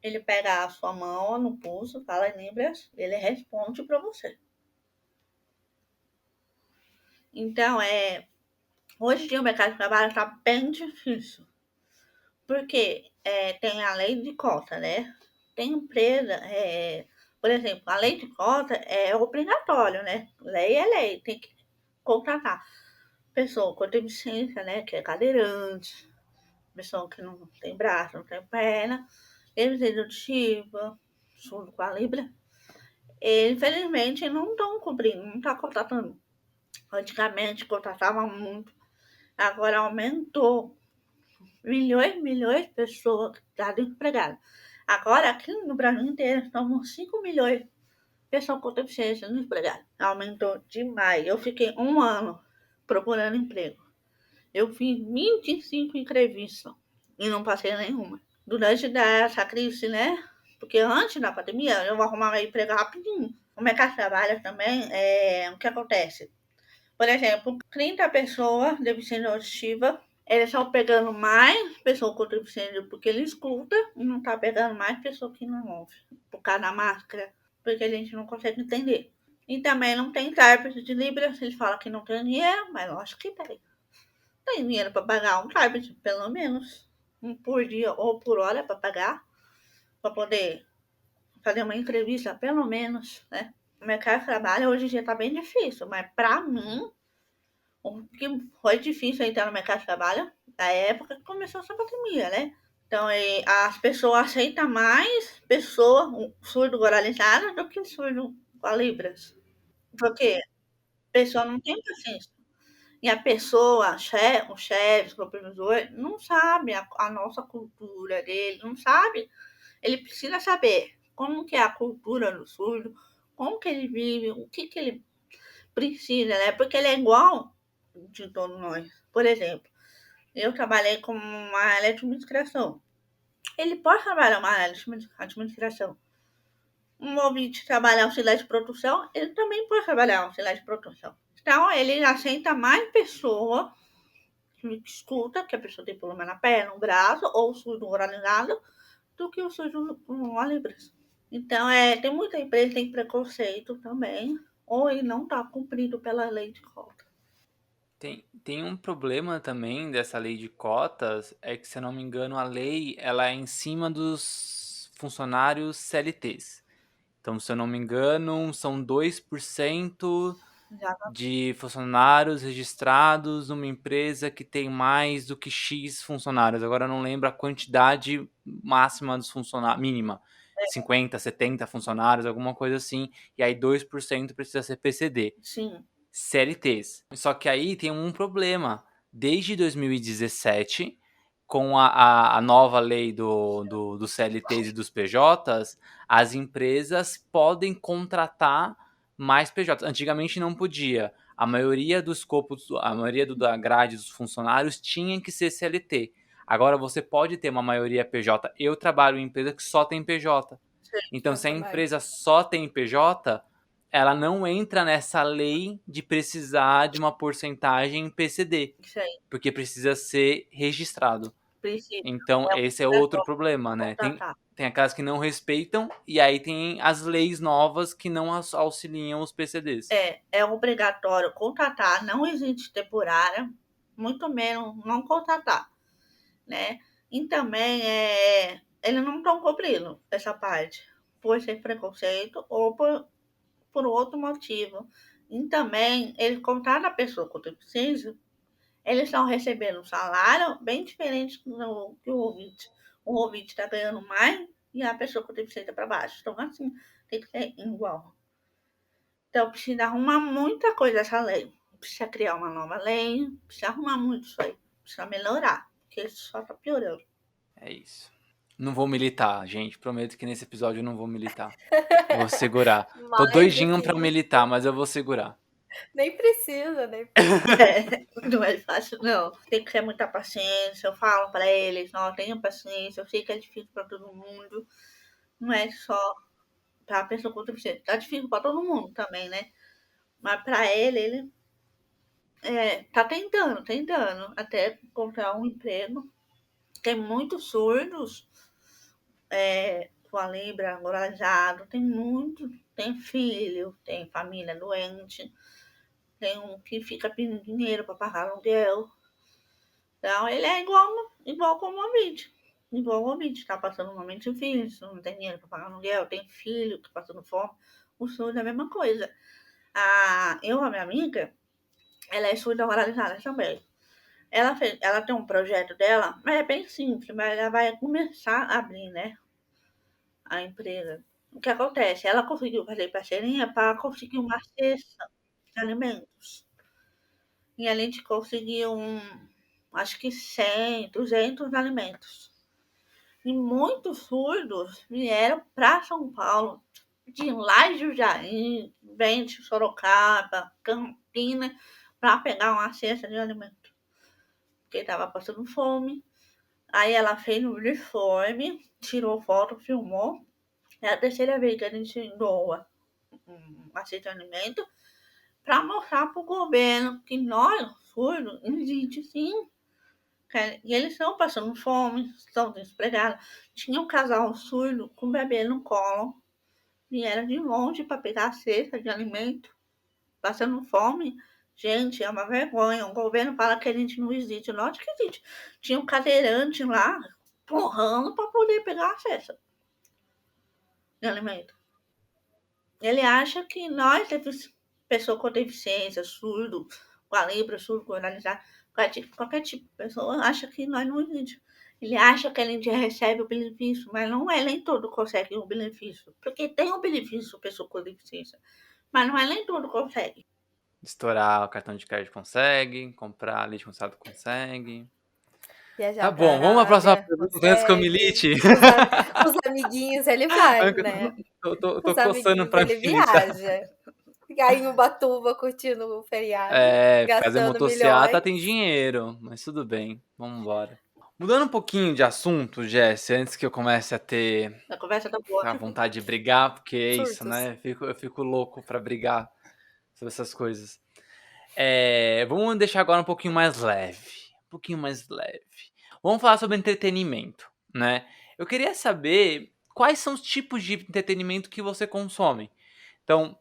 S3: Ele pega a sua mão no pulso, fala em Libras, ele responde para você. Então, hoje em dia o mercado de trabalho está bem difícil. Porque tem a lei de cota, né? Tem empresa, por exemplo, a lei de cota é obrigatório, né? Lei é lei, tem que contratar pessoa com deficiência, né? Que é cadeirante, pessoa que não tem braço, não tem perna, deficiência auditiva, surdo com a Libra. Infelizmente, não estão cobrindo, não está contratando. Antigamente, contratava muito, agora aumentou. Milhões de pessoas que estão desempregadas. Agora, aqui no Brasil inteiro, estamos 5 milhões de pessoas com deficiência desempregadas. Aumentou demais. Eu fiquei 1 ano procurando emprego. Eu fiz 25 entrevistas e não passei nenhuma. Durante essa crise, né? Porque antes da pandemia, eu arrumava emprego rapidinho. O mercado de trabalho também, o que acontece? Por exemplo, 30 pessoas deficientes auditiva, eles estão pegando mais pessoas com deficiência porque ele escuta e não está pegando mais pessoas que não ouvem, por causa da máscara, porque a gente não consegue entender. E também não tem intérprete de Libras, eles falam que não tem dinheiro, mas eu acho que tem. Tem dinheiro para pagar um intérprete, pelo menos, um por dia ou por hora para pagar, para poder fazer uma entrevista, pelo menos, né? O mercado de trabalho hoje em dia está bem difícil, mas para mim, o que foi difícil entrar no mercado de trabalho na época que começou essa pandemia, né? Então, as pessoas aceitam mais pessoa surdo oralizada do que surdo com a Libras. Porque a pessoa não tem paciência. E a pessoa, o chefe, o supervisor, não sabe a nossa cultura dele, não sabe. Ele precisa saber como que é a cultura do surdo, como que ele vive, o que que ele precisa, né? Porque ele é igual de todos nós. Por exemplo, eu trabalhei com uma área de administração. Ele pode trabalhar uma área de administração. Um ouvinte trabalhar auxiliar de produção, ele também pode trabalhar auxiliar de produção. Então, ele aceita mais pessoa que escuta, que a pessoa tem problema na perna, no braço, ou surdo oralizado, do que o surdo com a Libras. Então, tem muita empresa que tem preconceito também, ou ele não está cumprido pela lei de cota.
S1: Tem um problema também dessa lei de cotas, é que, se eu não me engano, a lei ela é em cima dos funcionários CLTs. Então, se eu não me engano, são 2% de funcionários registrados numa empresa que tem mais do que X funcionários. Agora eu não lembro a quantidade máxima dos funcionários, mínima. 50, 70 funcionários, alguma coisa assim. E aí 2% precisa ser PCD.
S3: Sim.
S1: CLTs. Só que aí tem um problema. Desde 2017, com a nova lei dos CLTs e dos PJs, as empresas podem contratar mais PJs. Antigamente não podia. A maioria do escopo, a maioria da grade dos funcionários tinha que ser CLT. Agora você pode ter uma maioria PJ. Eu trabalho em empresa que só tem PJ. Então, se a empresa só tem PJ, ela não entra nessa lei de precisar de uma porcentagem em PCD, porque precisa ser registrado.
S3: Precisa.
S1: Então, esse é outro problema, né? Tem aquelas que não respeitam, e aí tem as leis novas que não auxiliam os PCDs.
S3: É obrigatório contratar, não existe temporária, muito menos não contratar, né? E também eles não estão cobrindo essa parte, por ser preconceito ou por outro motivo. E também eles contratam a pessoa com deficiência, eles estão recebendo um salário bem diferente do que o ouvinte. O ouvinte está ganhando mais e a pessoa com deficiência para baixo. Então, assim, tem que ser igual. Então, precisa arrumar muita coisa essa lei. Precisa criar uma nova lei, precisa arrumar muito isso aí. Precisa melhorar, porque isso só está piorando.
S1: É isso. Não vou militar, gente. Prometo que nesse episódio eu não vou militar. Vou segurar. Tô doidinho pra militar, mas eu vou segurar.
S2: Nem precisa, nem precisa.
S3: Não é fácil, não. Tem que ter muita paciência. Eu falo para eles, não, tenham paciência. Eu sei que é difícil para todo mundo. Não é só para a pessoa com deficiência. Tá difícil para todo mundo também, né? Mas para ele Tá tentando até encontrar um emprego. Tem muitos surdos com a Libra moralizado, tem filho, tem família doente, tem um que fica pedindo dinheiro para pagar aluguel. Então, ele é igual como o ouvinte. Igual o ouvinte, está passando um momento difícil, não tem dinheiro para pagar aluguel, tem filho que passando fome. O surdo é a mesma coisa. A minha amiga, ela é surda oralizada também. Ela tem um projeto dela, mas é bem simples, mas ela vai começar a abrir, né, a empresa. O que acontece? Ela conseguiu fazer parceirinha para conseguir uma cesta de alimentos. E a gente conseguiu acho que 100, 200 alimentos. E muitos surdos vieram para São Paulo, de lá de Jundiaí, vem de Sorocaba, Campinas, para pegar uma cesta de alimento. Porque estava passando fome. Aí ela fez no uniforme, tirou foto, filmou. É a terceira vez que a gente doa uma cesta de alimento para mostrar para o governo que nós, surdos, existe sim. E eles estão passando fome, estão desempregados. Tinha um casal surdo com o bebê no colo. Vieram de longe para pegar a cesta de alimento, passando fome. Gente, é uma vergonha. O governo fala que a gente não existe. Lógico que existe. Tinha um cadeirante lá, empurrando para poder pegar a cesta de alimento. Ele acha que nós, pessoa com deficiência, surdo, com a Libra, surdo, com oralizado, qualquer tipo de pessoa, acha que nós não existimos. Ele acha que a gente recebe o benefício, mas não é nem todo consegue o benefício. Porque tem o benefício pessoa com deficiência, mas não é nem todo consegue.
S1: Estourar o cartão de crédito consegue, comprar leite condensado consegue.
S2: Viajar
S1: Tá
S2: pra
S1: bom, vamos à próxima
S2: Arábia,
S1: pergunta antes que eu
S2: consegue.
S1: milite.
S2: Com os amiguinhos ele vai, né?
S1: Eu
S2: Com
S1: tô
S2: os
S1: coçando
S2: amiguinhos
S1: pra
S2: ele
S1: militar.
S2: viaja. Ficar em Ubatuba curtindo o feriado,
S1: Fazer
S2: gastando
S1: motociata
S2: milhões.
S1: tem dinheiro, mas tudo bem, vamos embora. Mudando um pouquinho de assunto, Jess, antes que eu comece a ter
S3: A conversa tá boa.
S1: a vontade de brigar, porque é isso,
S2: Surtos.
S1: né? Eu fico louco pra brigar sobre essas coisas. Vamos deixar agora um pouquinho mais leve. Um pouquinho mais leve. Vamos falar sobre entretenimento, né? Eu queria saber quais são os tipos de entretenimento que você consome. Então,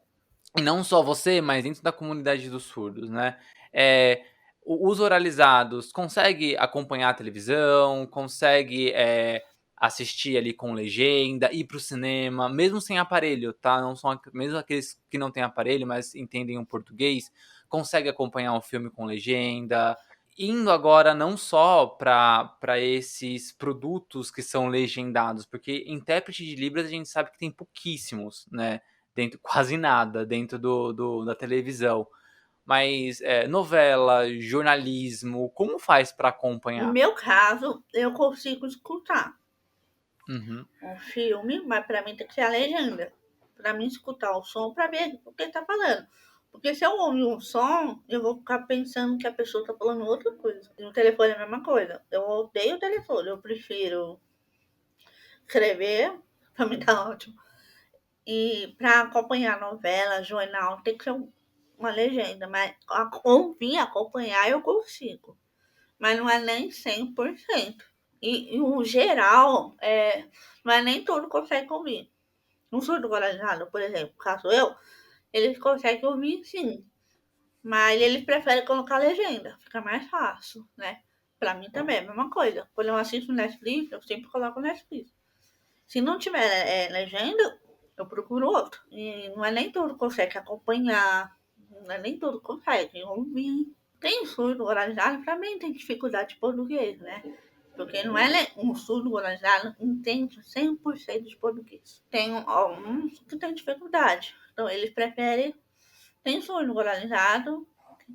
S1: e não só você, mas dentro da comunidade dos surdos, né? Os oralizados consegue acompanhar a televisão, consegue assistir ali com legenda, ir pro cinema, mesmo sem aparelho, tá? Não são mesmo aqueles que não têm aparelho, mas entendem o português, consegue acompanhar um filme com legenda. Indo agora não só para esses produtos que são legendados, porque intérprete de Libras a gente sabe que tem pouquíssimos, né? Quase nada dentro da televisão. Mas novela, jornalismo, como faz para
S3: No
S1: acompanhar?
S3: meu caso, eu consigo escutar
S1: Uhum.
S3: um filme, mas para mim tem que ser a legenda. Para mim escutar o som para ver o que ele tá falando. Porque se eu ouvir um som, eu vou ficar pensando que a pessoa tá falando outra coisa. E no telefone é a mesma coisa. Eu odeio o telefone, eu prefiro escrever, para mim tá ótimo. E para acompanhar novela, jornal, tem que ser uma legenda, mas ouvir, acompanhar eu consigo. Mas não é nem 100%. E o geral, não é nem todo consegue ouvir. Um surdo oralizado, por exemplo, caso eu, ele consegue ouvir sim, mas ele prefere colocar legenda, fica mais fácil, né? Pra mim também é a mesma coisa. Quando eu assisto Netflix, eu sempre coloco Netflix. Se não tiver legenda, eu procuro outro. E não é nem todo consegue acompanhar, não é nem todo consegue ouvir. Tem surdo oralizado, pra mim tem dificuldade de português, né? Porque não é um surdo oralizado entende 100% de português. Tem alguns que têm dificuldade. Então, eles preferem. Tem surdo oralizado,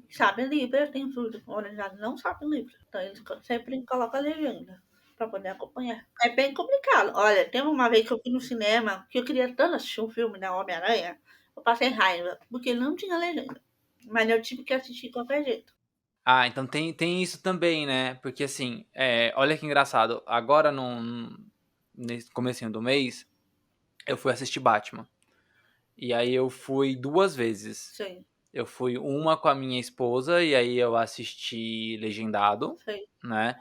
S3: sabe Libra, tem surdo oralizado, não sabe Libra. Então, eles sempre colocam a legenda para poder acompanhar. É bem complicado. Olha, tem uma vez que eu fui no cinema, que eu queria tanto assistir um filme da Homem-Aranha, eu passei raiva, porque não tinha legenda. Mas eu tive que assistir de qualquer jeito.
S1: Ah, então tem isso também, né? Porque assim, olha que engraçado. Agora, nesse comecinho do mês, eu fui assistir Batman. E aí eu fui 2 vezes.
S3: Sim.
S1: Eu fui uma com a minha esposa e aí eu assisti legendado,
S3: Sei.
S1: né?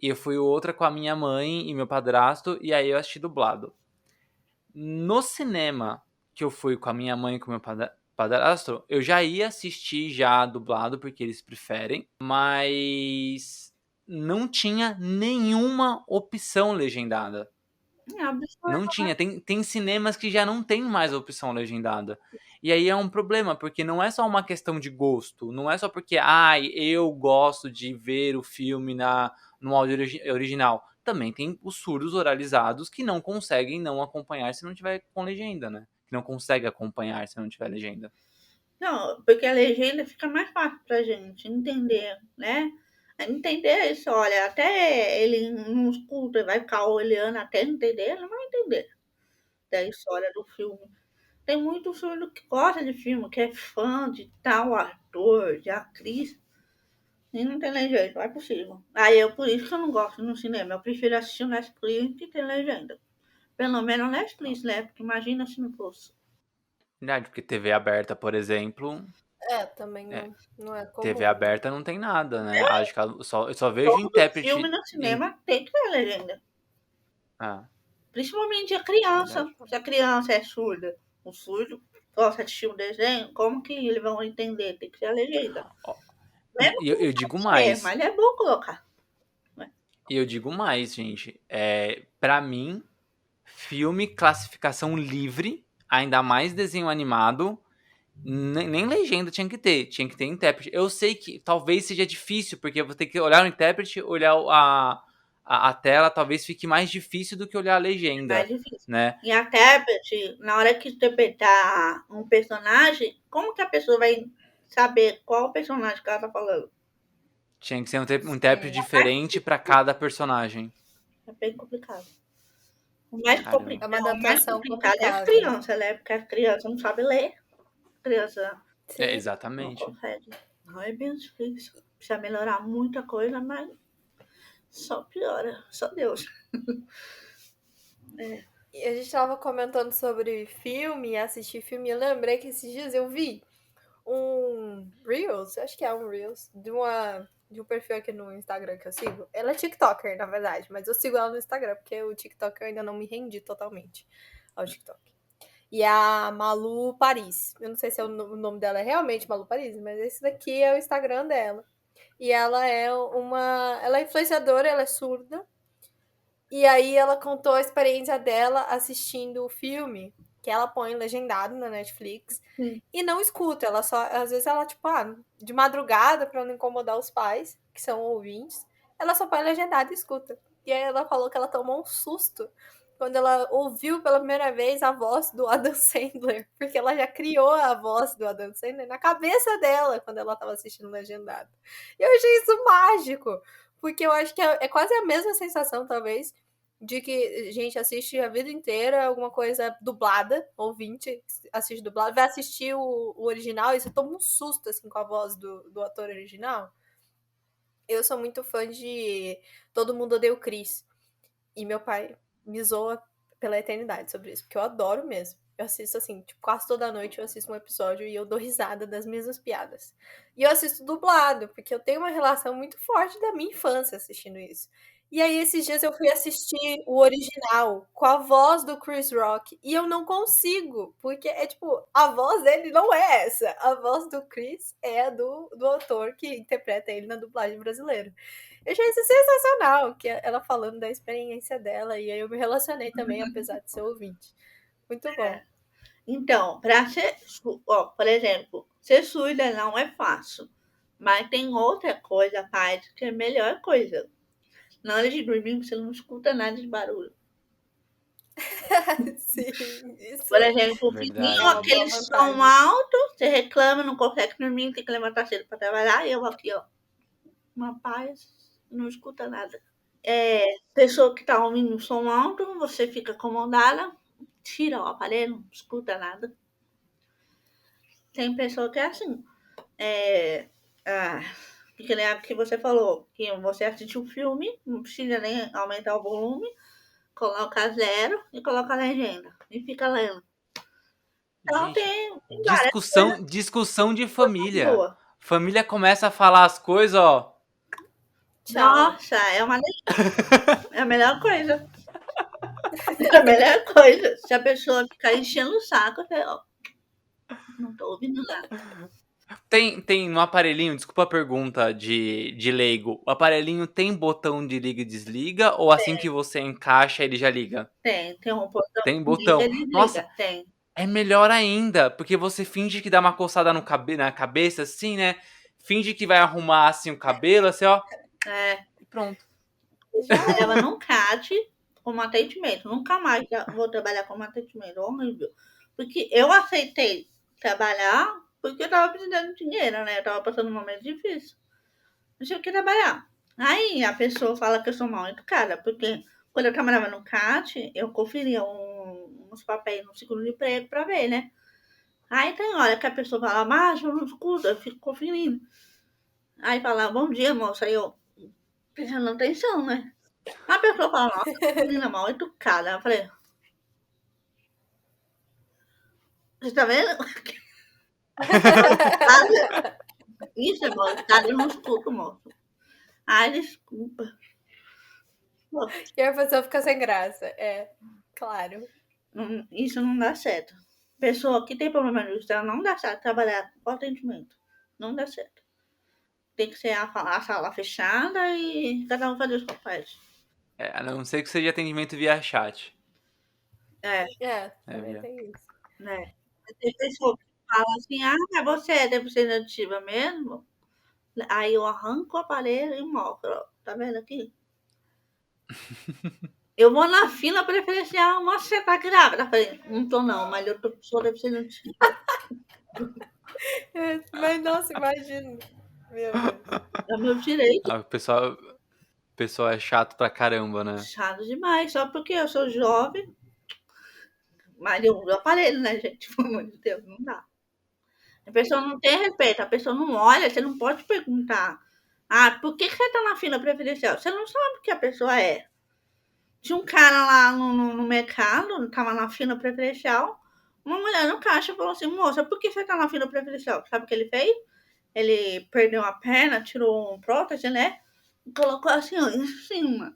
S1: E eu fui outra com a minha mãe e meu padrasto e aí eu assisti dublado. No cinema que eu fui com a minha mãe e com o meu padrasto, eu já ia assistir já dublado porque eles preferem, mas não tinha nenhuma opção legendada.
S3: É absurdo.
S1: Não tinha. Tem cinemas que já não tem mais a opção legendada. E aí é um problema, porque não é só uma questão de gosto. Não é só porque, ai, eu gosto de ver o filme no áudio original. Também tem os surdos oralizados que não conseguem não acompanhar se não tiver com legenda, né? Que não consegue acompanhar se não tiver legenda.
S3: Não, porque a legenda fica mais fácil pra gente entender, né? Entender isso, olha, até ele não escuta, vai ficar olhando até entender, ele não vai entender da história do filme. Tem muito surdo que gosta de filme, que é fã de tal ator, de atriz, e não tem legenda, não é possível. Aí eu, por isso que eu não gosto no cinema, eu prefiro assistir o Netflix que tem legenda. Pelo menos o Netflix, né? Porque imagina se não fosse.
S1: Verdade, porque TV aberta, por exemplo,
S2: Também
S1: é,
S2: não é
S1: TV
S2: comum, né?
S1: aberta não tem nada, né? Acho que eu só vejo
S3: Todo filme
S1: intérprete
S3: no
S1: em.
S3: cinema tem que ter legenda.
S1: Ah,
S3: Principalmente a
S1: verdade.
S3: criança. Se a criança é surda, o surdo gosta de assistir um desenho, como que eles vão entender? Tem que ser a legenda.
S1: Ó,
S3: Mesmo
S1: e
S3: que
S1: eu
S3: não
S1: digo
S3: sabe
S1: mais.
S3: mas é bom colocar. Né?
S1: E eu digo mais, gente. Para mim, filme classificação livre, ainda mais desenho animado, nem legenda tinha que ter intérprete. Eu sei que talvez seja difícil, porque eu vou ter que olhar o intérprete, olhar a tela, talvez fique mais difícil do que olhar a
S3: É mais
S1: legenda,
S3: difícil.
S1: né?
S3: E a intérprete, na hora que interpretar um personagem, como que a pessoa vai saber qual personagem que ela tá falando?
S1: Tinha que ser um intérprete
S2: Sim,
S1: diferente para cada personagem.
S3: É bem complicado.
S1: Caramba.
S2: é uma
S3: O mais
S2: adaptação
S3: complicado é as
S2: complicada, né?
S3: crianças, né? Porque as crianças não sabem ler. A criança
S2: Sim.
S3: não
S1: Exatamente.
S3: consegue. Não é bem difícil. Precisa melhorar muita coisa, mas só piora. Só Deus.
S2: E a gente tava comentando sobre filme, assistir filme, e eu lembrei que esses dias eu vi um Reels, acho que é um Reels, de um perfil aqui no Instagram que eu sigo. Ela é TikToker, na verdade, mas eu sigo ela no Instagram, porque o TikTok eu ainda não me rendi totalmente ao TikTok. E é a Malu Paris. Eu não sei se o nome dela é realmente Malu Paris, mas esse daqui é o Instagram dela. E ela é ela é influenciadora, ela é surda. E aí ela contou a experiência dela assistindo o filme, que ela põe legendado na Netflix,
S3: Sim.
S2: e não escuta. Ela só, às vezes ela, tipo, de madrugada, pra não incomodar os pais, que são ouvintes, ela só põe legendado e escuta. E aí ela falou que ela tomou um susto quando ela ouviu pela primeira vez a voz do Adam Sandler, porque ela já criou a voz do Adam Sandler na cabeça dela quando ela tava assistindo legendado. E eu achei isso mágico, porque eu acho que é quase a mesma sensação, talvez, de que a gente assiste a vida inteira alguma coisa dublada, ouvinte assiste dublado, vai assistir o original e você toma um susto, assim, com a voz do ator original. Eu sou muito fã de Todo Mundo Odeia o Chris. E meu pai me zoa pela eternidade sobre isso, porque eu adoro mesmo. Eu assisto assim, tipo, quase toda noite eu assisto um episódio e eu dou risada das mesmas piadas. E eu assisto dublado, porque eu tenho uma relação muito forte da minha infância assistindo isso. E aí, esses dias eu fui assistir o original com a voz do Chris Rock e eu não consigo, porque é tipo, a voz dele não é essa. A voz do Chris é a do autor que interpreta ele na dublagem brasileira. Eu achei isso sensacional, que ela falando da experiência dela, e aí eu me relacionei também, apesar de ser ouvinte. Muito bom.
S3: Então, para ser, por exemplo, ser surda não é fácil. Mas tem outra coisa, faz, que é a melhor coisa. Na hora de dormir, você não escuta nada de barulho.
S2: Sim, isso
S3: Por exemplo, o
S2: é
S3: vizinho,
S1: Verdade.
S2: uma boa
S3: aquele som
S2: vantagem.
S3: alto, você reclama, não consegue dormir, tem que levantar cedo para trabalhar, e eu aqui, ó, uma paz, não escuta nada. Pessoa que está ouvindo um som alto, você fica incomodada, tira o aparelho, não escuta nada. Tem pessoa que é assim. É, ah, que nem a que você falou, que você assiste um filme, não precisa nem aumentar o volume, coloca zero e coloca a legenda. E fica lendo. Então
S1: Gente,
S3: tem várias
S1: discussão de
S3: coisas
S1: família.
S3: boas.
S1: Família começa a falar as coisas, ó.
S2: Tchau.
S3: Nossa, é uma é a melhor coisa. É a melhor coisa. Se a pessoa ficar enchendo o saco, ó, não tô ouvindo nada.
S1: Tem no aparelhinho, desculpa a pergunta de leigo, o aparelhinho tem botão de liga e desliga ou assim que você encaixa ele já liga?
S3: Tem um botão
S1: Tem
S3: que liga
S1: botão.
S3: e
S1: Nossa,
S3: desliga. Tem.
S1: é melhor ainda, porque você finge que dá uma coçada no na cabeça, assim, né? Finge que vai arrumar assim o cabelo, assim, ó.
S3: É,
S1: E pronto.
S2: Já
S3: ela
S2: era.
S3: não cate como atendimento. Nunca mais vou trabalhar como atendimento. Horrível. Porque eu aceitei trabalhar porque eu tava precisando de dinheiro, né? Eu tava passando um momento difícil. Não tinha que trabalhar. Aí a pessoa fala que eu sou mal educada, porque quando eu trabalhava no CAT, eu conferia uns papéis no seguro de emprego pra ver, né? Aí tem hora que a pessoa fala, mas eu não escuto, eu fico conferindo. Aí fala, bom dia, moça. Aí eu, prestando atenção, né? A pessoa fala, nossa, que menina mal educada. Eu falei, você tá vendo? Isso é mal educada, eu não escuto, moço. Ai, desculpa.
S2: E a pessoa fica sem graça. É, claro.
S3: Isso não dá certo. Pessoa que tem problema de vista, não dá certo trabalhar com atendimento. Não dá certo. Tem que ser a sala fechada e cada um fazer os papéis.
S1: É, a não ser que seja atendimento via chat.
S3: É,
S2: É,
S1: É,
S2: também
S1: via.
S2: tem isso.
S3: né? Tem pessoa que fala assim, mas você é deficiente auditiva mesmo? Aí eu arranco o aparelho e mostro, ó. Tá vendo aqui? Eu vou na fila preferencial, moça, você tá grávida? Eu falei, não tô não, mas eu sou deficiente auditiva.
S2: Mas, nossa, imagina. Meu Deus.
S3: É meu direito.
S1: Ah, o pessoal é chato pra caramba, né?
S3: Chato demais, só porque eu sou jovem, mas eu uso aparelho, né, gente? Pelo amor de Deus, não dá. A pessoa não tem respeito, a pessoa não olha, você não pode perguntar. Ah, por que você tá na fila preferencial? Você não sabe o que a pessoa é. Tinha um cara lá no mercado, tava na fila preferencial. Uma mulher no caixa falou assim: moça, por que você tá na fila preferencial? Sabe o que ele fez? Ele perdeu a perna, tirou um prótese, né? E colocou assim, ó, em cima,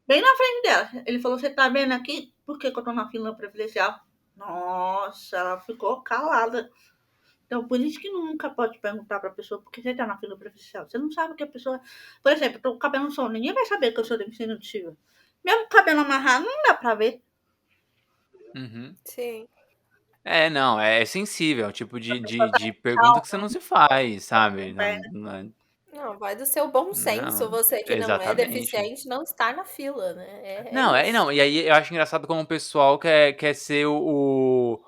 S3: bem na frente dela. Ele falou: você tá vendo aqui? Por que eu tô na fila preferencial? Nossa, ela ficou calada. Então, por isso que nunca pode perguntar para a pessoa por que você está na fila preferencial. Você não sabe que a pessoa. Por exemplo, eu tô com o cabelo no sol, ninguém vai saber que eu sou deficiente auditiva. Mesmo com o cabelo amarrado, não dá para ver.
S1: Uhum.
S2: Sim.
S1: É, não, é sensível, é o tipo de pergunta que você não se faz, sabe? Não,
S2: Não, vai do seu bom senso.
S1: não,
S2: Você que não é
S1: exatamente.
S2: deficiente não estar na fila, né? É
S1: Não,
S2: isso.
S1: não, e aí eu acho engraçado como o pessoal quer ser o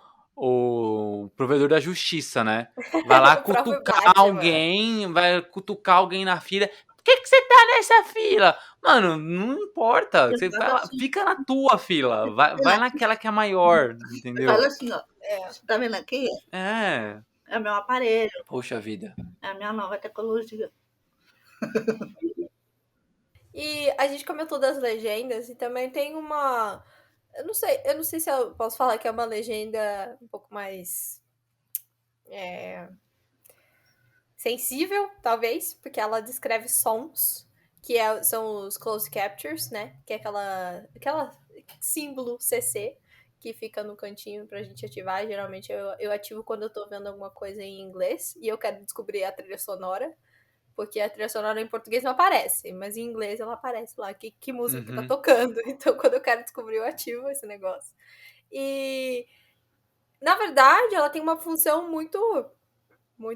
S1: provedor da justiça, né? Vai lá
S2: O próprio
S1: cutucar
S2: Batman.
S1: alguém, vai cutucar alguém na fila. Por que você tá nessa fila? Mano, não importa.
S3: Eu
S1: Você vai
S3: falo
S1: lá,
S3: assim,
S1: fica na tua fila. Vai naquela que é maior,
S3: eu falo
S1: entendeu?
S3: assim, ó.
S2: É.
S3: Você tá vendo aqui?
S1: É.
S3: É meu aparelho,
S1: Poxa vida.
S3: é a minha nova tecnologia.
S2: E a gente comentou das legendas e também tem uma. Eu não sei se eu posso falar que é uma legenda um pouco mais sensível, talvez, porque ela descreve sons, são os close captures, né? Que é aquela símbolo CC que fica no cantinho pra gente ativar. Geralmente eu ativo quando eu tô vendo alguma coisa em inglês e eu quero descobrir a trilha sonora. Porque a trilha sonora em português não aparece, mas em inglês ela aparece lá, que música que tá
S1: Uhum.
S2: tocando. Então, quando eu quero descobrir, eu ativo esse negócio. E, na verdade, ela tem uma função muito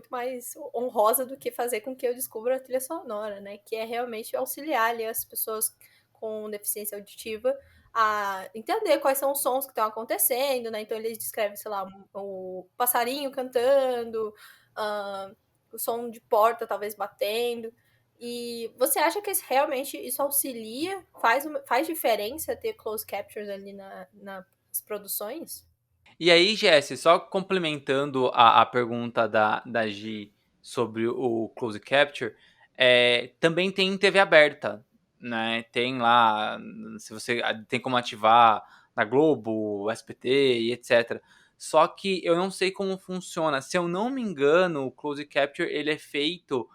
S2: mais honrosa do que fazer com que eu descubra a trilha sonora, né? Que é realmente auxiliar ali as pessoas com deficiência auditiva a entender quais são os sons que estão acontecendo, né? Então eles descrevem, sei lá, o passarinho cantando, o som de porta talvez batendo. E você acha que realmente isso auxilia, faz diferença ter closed captures ali nas produções?
S1: E aí, Jesse, só complementando a pergunta da Gi sobre o Close Capture, também tem em TV aberta, né? Tem lá, se você tem como ativar na Globo, SBT e etc. Só que eu não sei como funciona. Se eu não me engano, o close capture ele é feito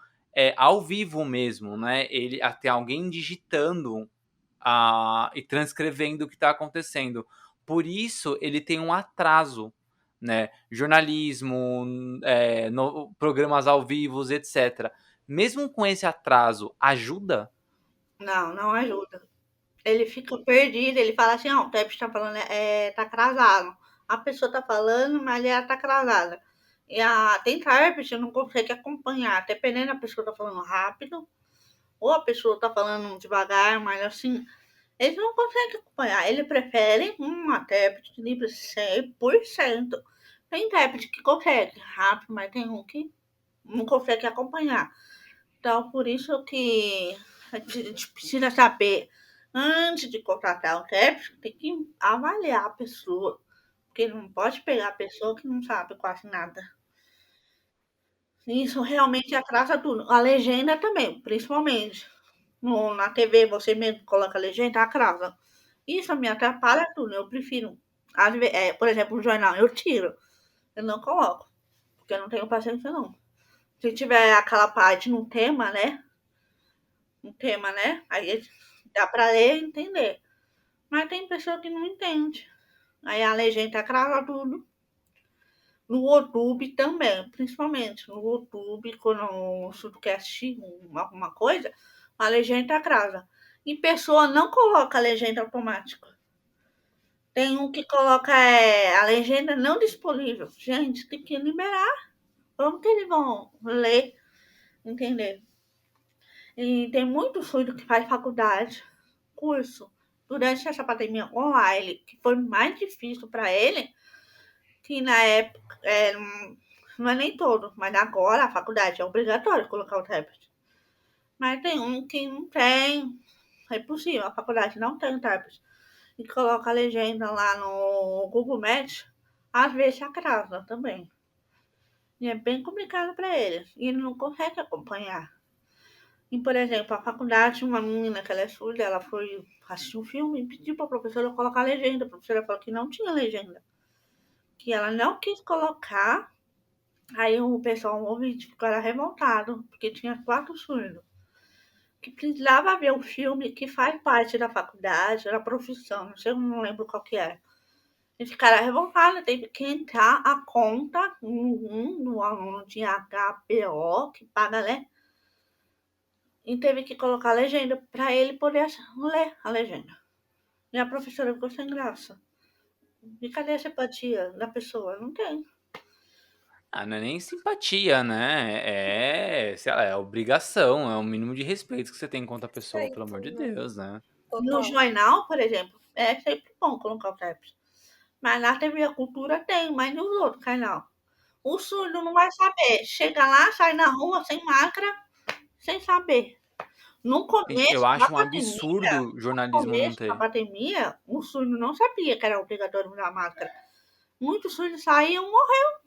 S1: ao vivo mesmo, né? Ele tem alguém digitando e transcrevendo o que está acontecendo. Por isso ele tem um atraso, né? Jornalismo, programas ao vivo, etc. Mesmo com esse atraso, ajuda?
S3: Não, não ajuda. Ele fica perdido, ele fala assim, ó, o intérprete tá falando, tá atrasado. A pessoa tá falando, mas ela tá atrasada. Tem intérprete, não consegue acompanhar, dependendo, a pessoa tá falando rápido, ou a pessoa tá falando devagar, mas assim, eles não conseguem acompanhar. Ele prefere um intérprete de livre 100%. Tem intérprete que consegue rápido, mas tem um que não consegue acompanhar. Então, por isso que a gente precisa saber, antes de contratar o intérprete, tem que avaliar a pessoa, porque não pode pegar a pessoa que não sabe quase nada. Isso realmente atrasa tudo. A legenda também, principalmente. Na TV, você mesmo coloca a legenda, atrasa. Isso me atrapalha tudo. Eu prefiro, por exemplo, um jornal, eu tiro. Eu não coloco, porque eu não tenho paciência, não. Se tiver aquela parte no tema, né? Aí dá para ler e entender. Mas tem pessoa que não entende. Aí a legenda atrasa tudo. No YouTube também, principalmente. No YouTube, quando o estudo quer assistir alguma coisa, a legenda atrasa. E pessoa não coloca a legenda automática. Tem um que coloca a legenda não disponível. Gente, tem que liberar. Como que eles vão ler, entender? E tem muito surdo que faz faculdade, curso, durante essa pandemia online, que foi mais difícil para ele, que na época, não é nem todo, mas agora a faculdade é obrigatório colocar o intérprete. Mas tem um que não tem, é possível, a faculdade não tem intérprete. E coloca a legenda lá no Google Maps, às vezes atrasa também. E é bem complicado para eles. E ele não consegue acompanhar. E, por exemplo, a faculdade, uma menina que ela é surda, ela foi assistir um filme e pediu para a professora colocar a legenda. A professora falou que não tinha legenda. Que ela não quis colocar. Aí o pessoal, o ouvinte, ficou revoltado, porque tinha 4 surdos. Que precisava ver o filme que faz parte da faculdade, da profissão, não sei, não lembro qual que era. E ficaram revoltados, teve que entrar a conta no aluno de HBO, que paga, né? E teve que colocar a legenda para ele poder ler a legenda. E a professora ficou sem graça. E cadê a simpatia da pessoa? Não tem.
S1: Não é nem simpatia, né? Sei lá, é obrigação, é o mínimo de respeito que você tem contra a pessoa, pelo amor de Deus, né?
S3: No jornal, por exemplo, é sempre bom colocar o intérprete. Mas na TV a Cultura tem, mas nos outros canal. O surdo não vai saber. Chega lá, sai na rua sem máscara, sem saber. No
S1: Gente, eu
S3: começo da
S1: acho um
S3: pandemia,
S1: absurdo o jornalismo não ter.
S3: o surdo não sabia que era obrigatório usar máscara. Muitos surdos saíam e morreram,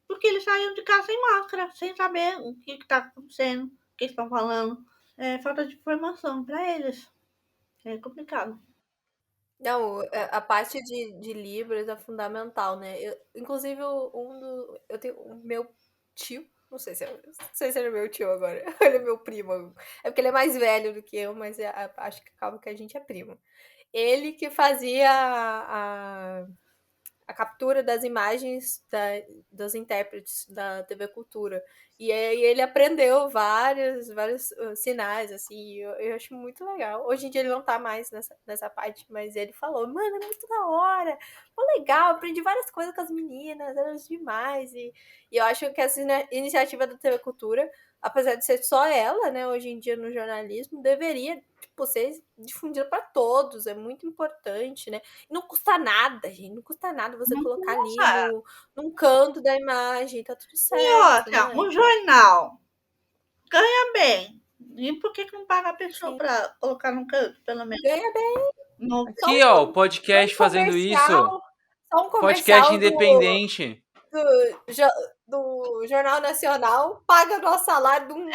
S3: porque eles saíam de casa sem máscara, sem saber o que está acontecendo, o que estão falando. É falta de informação para eles. É complicado.
S2: Não, a parte de Libras é fundamental, né? Inclusive, eu tenho o meu tio, não sei se ele é meu tio agora, ele é meu primo. É porque ele é mais velho do que eu, mas acho que acaba que a gente é primo. Ele que fazia a captura das imagens dos intérpretes da TV Cultura. E aí ele aprendeu vários sinais, assim, eu acho muito legal. Hoje em dia ele não tá mais nessa parte, mas ele falou, mano, é muito da hora, foi legal, aprendi várias coisas com as meninas, era demais. E eu acho que essa iniciativa da TV Cultura, apesar de ser só ela, né, hoje em dia no jornalismo, deveria, tipo, ser difundida para todos, é muito importante, né? Não custa nada, gente, não custa nada você colocar ali num canto da imagem, tá tudo certo.
S3: E outra,
S2: né?
S3: um jornal ganha bem. E por que não paga a pessoa para colocar no canto, pelo menos?
S2: Ganha bem.
S3: No...
S1: Aqui, ó, o podcast fazendo isso.
S2: Só um
S1: Podcast
S2: comercial
S1: independente.
S2: do Jornal Nacional paga nosso salário de um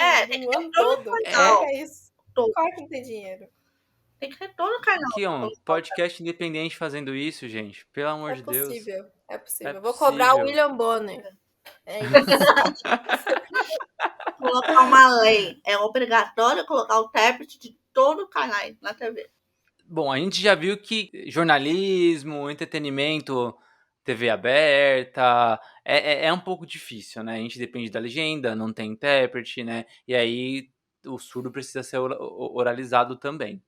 S2: ano todo. É isso. Claro que não tem dinheiro.
S3: Tem que ser todo canal.
S1: Aqui, ó, um podcast independente fazendo isso, gente. Pelo amor de Deus.
S2: É possível. É possível.
S1: É
S2: Vou cobrar o
S1: possível.
S2: William Bonner. É isso.
S3: Colocar uma lei. É obrigatório colocar o intérprete de todo o canal na TV.
S1: Bom, a gente já viu que jornalismo, entretenimento, TV aberta, é um pouco difícil, né? A gente depende da legenda, não tem intérprete, né? E aí o surdo precisa ser oralizado também.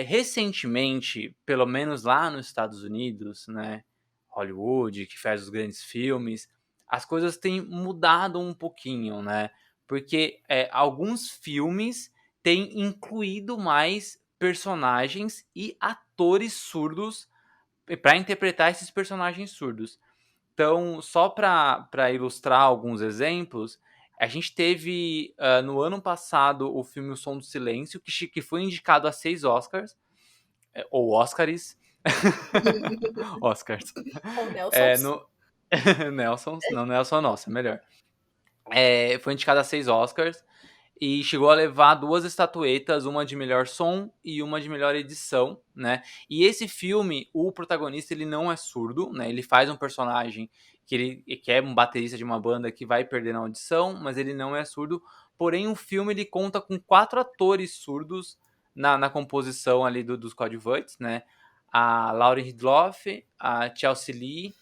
S1: Recentemente, pelo menos lá nos Estados Unidos, né? Hollywood, que faz os grandes filmes, as coisas têm mudado um pouquinho, né? Porque alguns filmes têm incluído mais personagens e atores surdos para interpretar esses personagens surdos. Então, só para ilustrar alguns exemplos, a gente teve no ano passado o filme O Som do Silêncio, que foi indicado a 6 Oscars, ou Oscars. Oscars.
S2: Ou Nelson.
S1: No... Nelson, não, Nelson, nossa, melhor. Foi indicado a 6 Oscars e chegou a levar 2 estatuetas, uma de melhor som e uma de melhor edição, né? E esse filme, o protagonista, ele não é surdo, né? Ele faz um personagem que é um baterista de uma banda que vai perder na audição, mas ele não é surdo. Porém, o filme ele conta com 4 atores surdos na composição ali dos coadjuvantes, né? A Lauren Ridloff, a Chelsea Lee,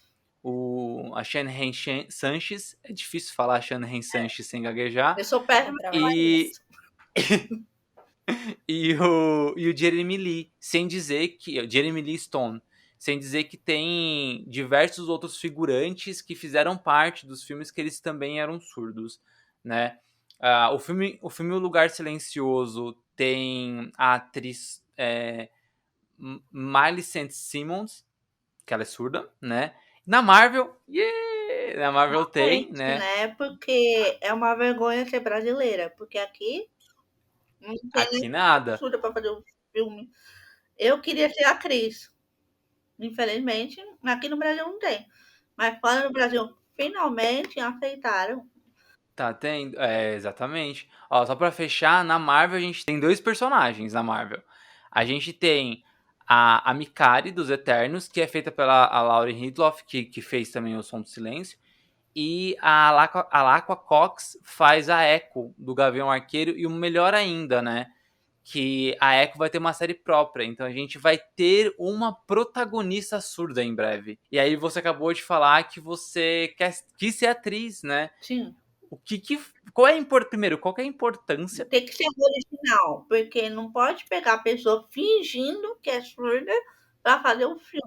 S1: a Shanahan Sanches, é difícil falar Shanahan Sanches sem gaguejar,
S3: Eu sou péssima pra falar
S1: e,
S3: isso.
S1: e o Jeremy Lee, sem dizer que. Jeremy Lee Stone, sem dizer que tem diversos outros figurantes que fizeram parte dos filmes que eles também eram surdos, né? O filme O Lugar Silencioso tem a atriz Miley Simmons, que ela é surda, né? Na Marvel, na Marvel tem,
S3: Realmente,
S1: né?
S3: né? Porque é uma vergonha ser brasileira. Porque aqui não tem
S1: Aqui
S3: nem
S1: nada.
S3: surda pra fazer um filme. Eu queria ser atriz. Infelizmente, aqui no Brasil não tem. Mas fora do Brasil, finalmente aceitaram.
S1: Tá tendo? Exatamente. Ó, só pra fechar, na Marvel a gente tem 2 personagens na Marvel. A gente tem a Mikari dos Eternos, que é feita pela Lauren Ridloff, que fez também o Som do Silêncio. E a Laqua Cox faz a Echo do Gavião Arqueiro. E o melhor ainda, né? Que a Echo vai ter uma série própria. Então a gente vai ter uma protagonista surda em breve. E aí você acabou de falar que você quis ser atriz, né?
S3: Sim.
S1: Primeiro, qual que é a importância?
S3: Tem que ser original, porque não pode pegar a pessoa fingindo que é surda para fazer um filme.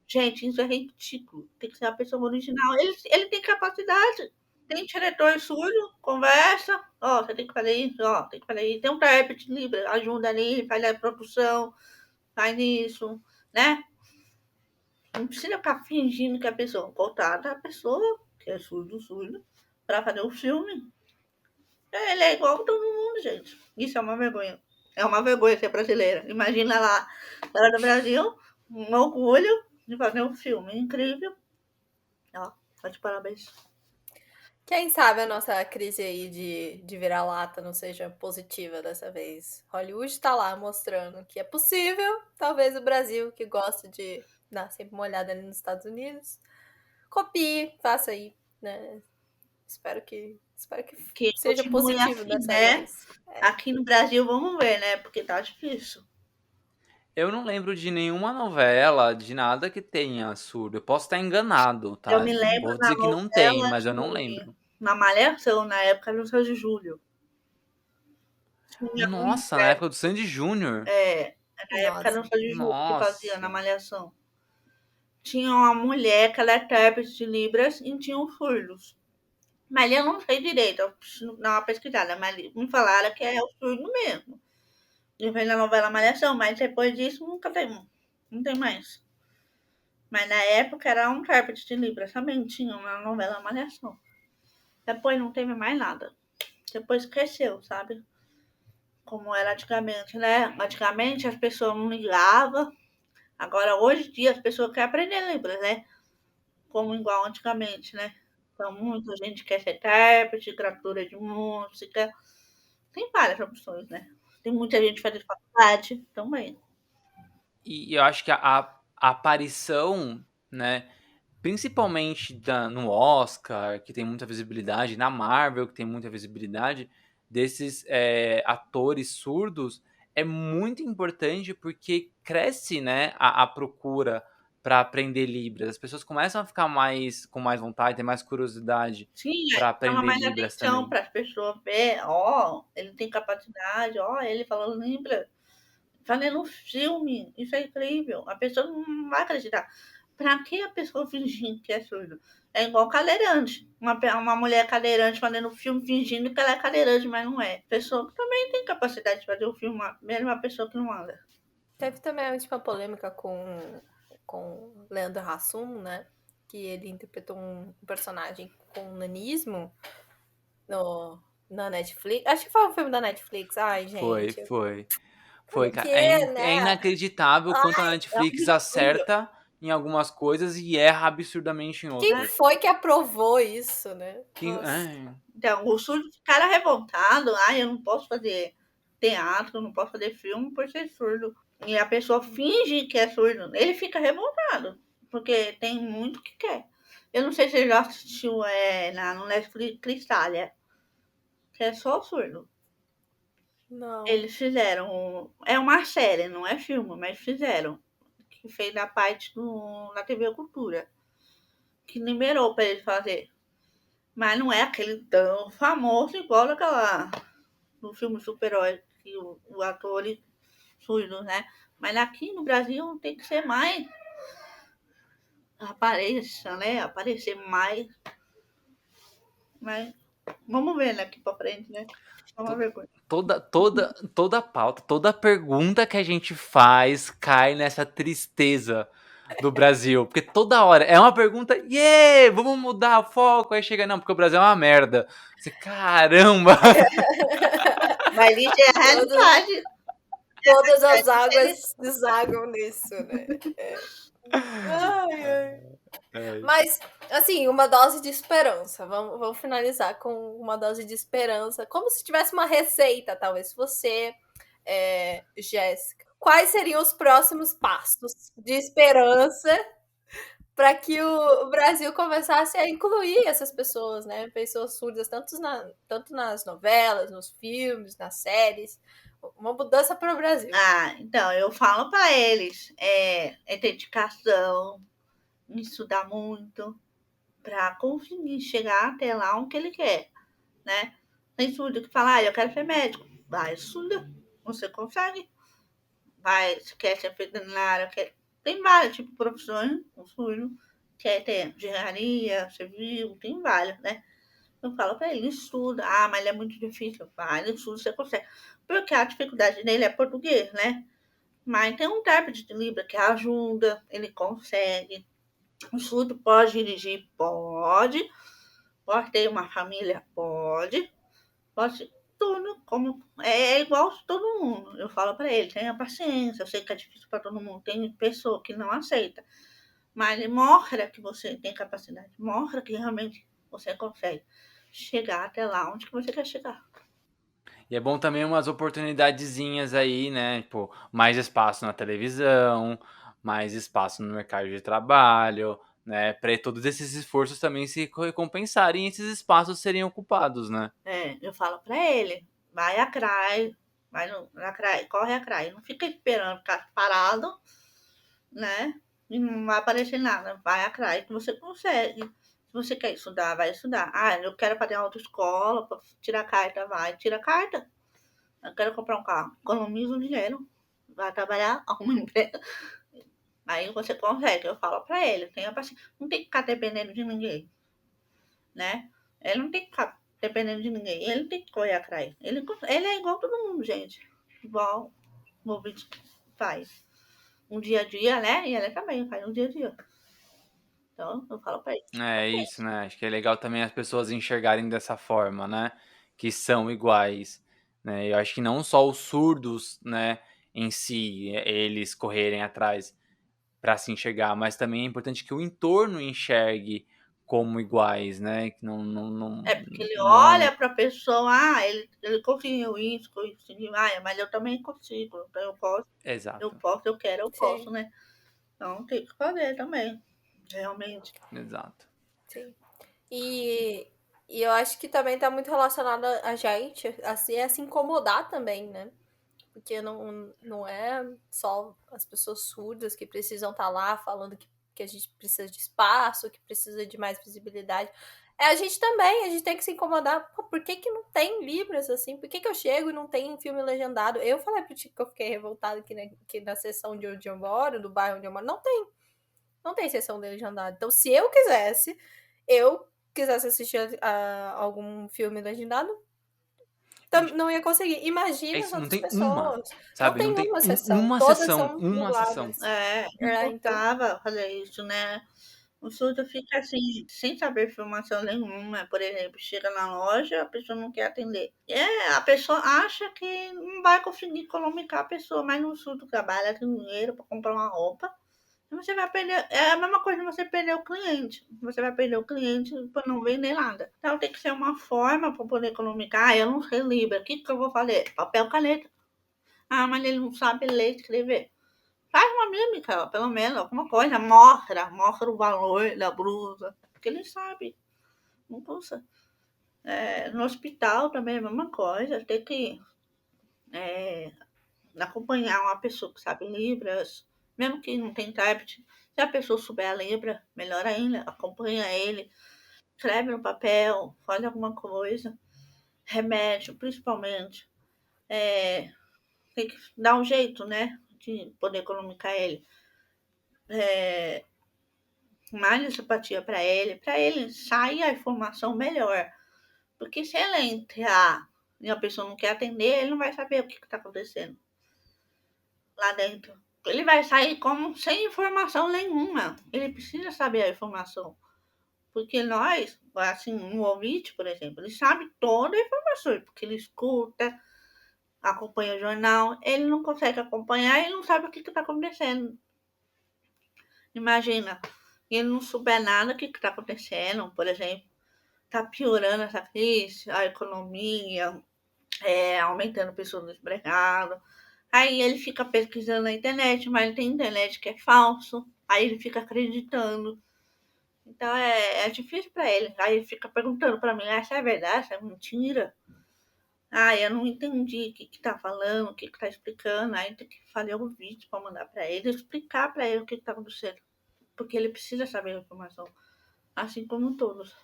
S3: Gente, isso é ridículo. Tem que ser a pessoa original. Ele tem capacidade. Tem diretor surdo, conversa. Ó, você tem que fazer isso, ó, tem que fazer isso. Tem um intérprete livre, ajuda ali, faz a produção, faz isso, né? Não precisa ficar fingindo que a pessoa contrata a pessoa, que é surdo, para fazer o filme. Ele é igual a todo mundo, gente. Isso é uma vergonha. É uma vergonha ser brasileira. Imagina lá, fora do Brasil, um orgulho de fazer um filme incrível. Ó, tá de parabéns.
S2: Quem sabe a nossa crise aí de vira-lata não seja positiva dessa vez. Hollywood tá lá mostrando que é possível. Talvez o Brasil, que gosta de dar sempre uma olhada ali nos Estados Unidos, copie, faça aí, né? Espero que
S3: Que
S2: seja
S3: continue
S2: positivo
S3: assim,
S2: dessa
S3: né?
S2: vez.
S3: Aqui no Brasil, vamos ver, né? Porque tá difícil.
S1: Eu não lembro de nenhuma novela, de nada que tenha surdo. Eu posso estar enganado,
S3: Eu
S1: tá?
S3: me
S1: Não
S3: lembro
S1: vou
S3: da
S1: dizer que não tem,
S3: novela
S1: mas eu não lembro.
S3: na Malhação, na época do São de Julho. Tinha um,
S1: Nossa, na época do Sandy Júnior.
S3: na época
S2: Nossa.
S3: do São de Julho que fazia na
S1: Nossa.
S3: Malhação. Tinha uma mulher que ela é intérprete de Libras e tinha um surdos. Mas eu não sei direito, eu preciso dar uma pesquisada, mas me falaram que é o surdo mesmo. E fez na novela Malhação, mas depois disso nunca tem, não tem mais. Mas na época era um intérprete de Libras também, tinha uma novela Malhação. Depois não teve mais nada. Depois cresceu, sabe? Como era antigamente, né? Antigamente as pessoas não ligavam. Agora, hoje em dia, as pessoas querem aprender Libras, né? Como igual antigamente, né? Então, muita gente quer ser intérprete, gravadora de música. Tem várias opções, né? Tem muita gente fazendo faculdade também.
S1: E eu acho que a aparição né? Principalmente no Oscar, que tem muita visibilidade, na Marvel, que tem muita visibilidade, desses atores surdos, é muito importante porque cresce, né, a procura para aprender Libras. As pessoas começam a ficar com mais vontade, ter mais curiosidade
S3: Sim,
S1: para
S3: chama
S1: aprender
S3: mais
S1: Libras
S3: atenção
S1: também.
S3: para as pessoas ver, ó, ele tem capacidade, ó, ele falando Libra, fazendo um filme, isso é incrível. A pessoa não vai acreditar. Pra que a pessoa fingir que é surdo? É igual cadeirante. Uma mulher cadeirante fazendo filme fingindo que ela é cadeirante, mas não é. Pessoa que também tem capacidade de fazer o filme, mesmo a pessoa que não anda.
S2: Teve também a última polêmica com Leandro Hassum, né? Que ele interpretou um personagem com nanismo na Netflix. Acho que foi um filme da Netflix. Ai,
S1: Foi,
S2: gente.
S1: foi. Foi,
S2: Por
S1: cara.
S2: quê,
S1: É
S2: né?
S1: inacreditável quanto a
S3: É um
S1: Netflix
S3: absurdo,
S1: acerta em algumas coisas e erra absurdamente em
S2: Quem
S1: outras.
S2: foi que aprovou isso, né? Nossa.
S3: Então, os surdos ficaram revoltados. Ai, eu não posso fazer teatro, eu não posso fazer filme por ser surdo. E a pessoa finge que é surdo. Ele fica revoltado, porque tem muito que quer. Eu não sei se você já assistiu no Netflix Cristália, que é só surdo.
S2: Não.
S3: Eles fizeram. É uma série, não é filme, mas fizeram. Que fez da parte na TV Cultura. Que liberou para ele fazer. Mas não é aquele tão famoso igual daquela no filme Super-Herói, que o ator surdo, né? Mas aqui no Brasil tem que ser mais apareça, né? Aparecer mais. Mas vamos ver daqui pra frente, né? É uma vergonha.
S1: Toda pauta, toda pergunta que a gente faz cai nessa tristeza do Brasil. Porque toda hora é uma pergunta, yeah, vamos mudar o foco. Aí chega, não, porque o Brasil é uma merda. Você, caramba!
S3: Mas isso é a realidade.
S2: Todas as águas desagam nisso, né? Ai, ai. Mas, assim, uma dose de esperança. Vamos finalizar com uma dose de esperança. Como se tivesse uma receita, talvez. Você, Jéssica, quais seriam os próximos passos de esperança para que o Brasil começasse a incluir essas pessoas, né? Pessoas surdas, tanto nas novelas, nos filmes, nas séries. Uma mudança para o Brasil.
S3: Ah, então, eu falo para eles, dedicação, estudar muito, para conseguir chegar até lá onde ele quer, né? Tem surdo que fala, eu quero ser médico. Vai, estuda, você consegue. Vai, se quer ser veterinário, tem vários tipos de profissões, o surdo, quer ter engenharia, civil, tem vários, né? Eu falo para ele, estuda. Ah, mas ele é muito difícil. Vai, estuda, você consegue. Porque a dificuldade dele é português, né? Mas tem um intérprete de Libra que ajuda, ele consegue. O surdo pode dirigir? Pode. Pode ter uma família? Pode. Pode tudo, como é igual todo mundo. Eu falo para ele, tenha paciência. Eu sei que é difícil para todo mundo. Tem pessoa que não aceita. Mas mostra que você tem capacidade. Mostra que realmente você consegue chegar até lá onde que você quer chegar.
S1: E é bom também umas oportunidadezinhas aí, né? Tipo, mais espaço na televisão, mais espaço no mercado de trabalho, né? Para todos esses esforços também se recompensarem e esses espaços serem ocupados, né?
S3: Eu falo para ele, vai atrás, corre atrás. Não fica esperando ficar parado, né? E não vai aparecer nada. Vai atrás que você consegue. Se você quer estudar, vai estudar. Ah, eu quero fazer autoescola, para tirar carta, vai, tira carta. Eu quero comprar um carro, economiza o dinheiro, vai trabalhar, arruma um emprego. Aí você consegue, eu falo pra ele, tenha paciência. Não tem que ficar dependendo de ninguém, né? Ele não tem que ficar dependendo de ninguém, ele tem que correr atrás. Ele é igual todo mundo, gente. Igual o ouvinte faz. Um dia a dia, né? E ele também faz um dia a dia. Então, eu falo pra ele.
S1: É isso, né? Acho que é legal também as pessoas enxergarem dessa forma, né? Que são iguais, né? Eu acho que não só os surdos, né, em si, eles correrem atrás para se enxergar, mas também é importante que o entorno enxergue como iguais, né? Que
S3: É porque ele
S1: não
S3: olha pra pessoa, ele conseguiu isso, conseguiu, mas eu também consigo, então eu
S1: exato.
S3: posso, eu quero, eu posso,
S2: Sim.
S3: né? Então tem que fazer também. realmente.
S1: Exato.
S2: Sim. E, e eu acho que também tá muito relacionado a gente, assim, a se incomodar também, né? Porque não é só as pessoas surdas que precisam estar lá falando que a gente precisa de espaço, que precisa de mais visibilidade. É a gente também, a gente tem que se incomodar. Pô, por que que não tem Libras, assim? Por que que eu chego e não tem filme legendado? Eu falei pro Tico que eu fiquei revoltada que na sessão de onde eu moro, do bairro onde eu moro, não tem sessão legendada. Então, se eu quisesse assistir algum filme legendado, não ia conseguir.
S1: É
S2: Imagina as
S1: isso, não
S2: outras
S1: tem uma,
S2: pessoas. Não
S1: sabe? Não
S2: tem
S1: tem
S2: uma sessão.
S1: uma
S2: Todas
S1: sessão,
S2: são
S1: uma sessão.
S2: dubladas.
S3: Não
S2: Então,
S3: importava fazer isso, né? O surdo fica assim, sem saber informação nenhuma. Por exemplo, chega na loja, a pessoa não quer atender. A pessoa acha que não vai conseguir economizar a pessoa, mas no surdo trabalha, tem dinheiro para comprar uma roupa. E você vai perder. É a mesma coisa que você perder o cliente. Você vai perder o cliente por não vender nada. Então tem que ser uma forma para poder economizar. Eu não sei Libra. O que eu vou fazer? Papel, caneta. Ah, mas ele não sabe ler e escrever. Faz uma mímica, pelo menos, alguma coisa. Mostra o valor da blusa. Porque ele sabe. Não custa. No hospital também é a mesma coisa. Tem que acompanhar uma pessoa que sabe Libras. Mesmo que não tem intérprete. Se a pessoa souber a Libra, melhor ainda. Acompanha ele. Escreve no papel. Faz alguma coisa. Remédio, principalmente. Tem que dar um jeito, né? De poder economizar ele. Mais simpatia para ele sair a informação melhor. Porque se ele entrar e a pessoa não quer atender, ele não vai saber o que está acontecendo lá dentro. Ele vai sair como sem informação nenhuma. Ele precisa saber a informação. Porque nós, assim, um ouvinte, por exemplo, ele sabe toda a informação, porque ele escuta, acompanha o jornal, ele não consegue acompanhar e não sabe o que está acontecendo. Imagina, ele não souber nada do que está acontecendo, por exemplo, está piorando essa crise, a economia, aumentando pessoas desempregadas. Aí ele fica pesquisando na internet, mas tem internet que é falso. Aí ele fica acreditando. Então é difícil para ele. Aí ele fica perguntando para mim, essa é verdade, essa é mentira? Eu não entendi o que tá falando, o que tá explicando. Aí tem que fazer um vídeo para mandar para ele, explicar para ele o que tá acontecendo. Porque ele precisa saber a informação, assim como todos.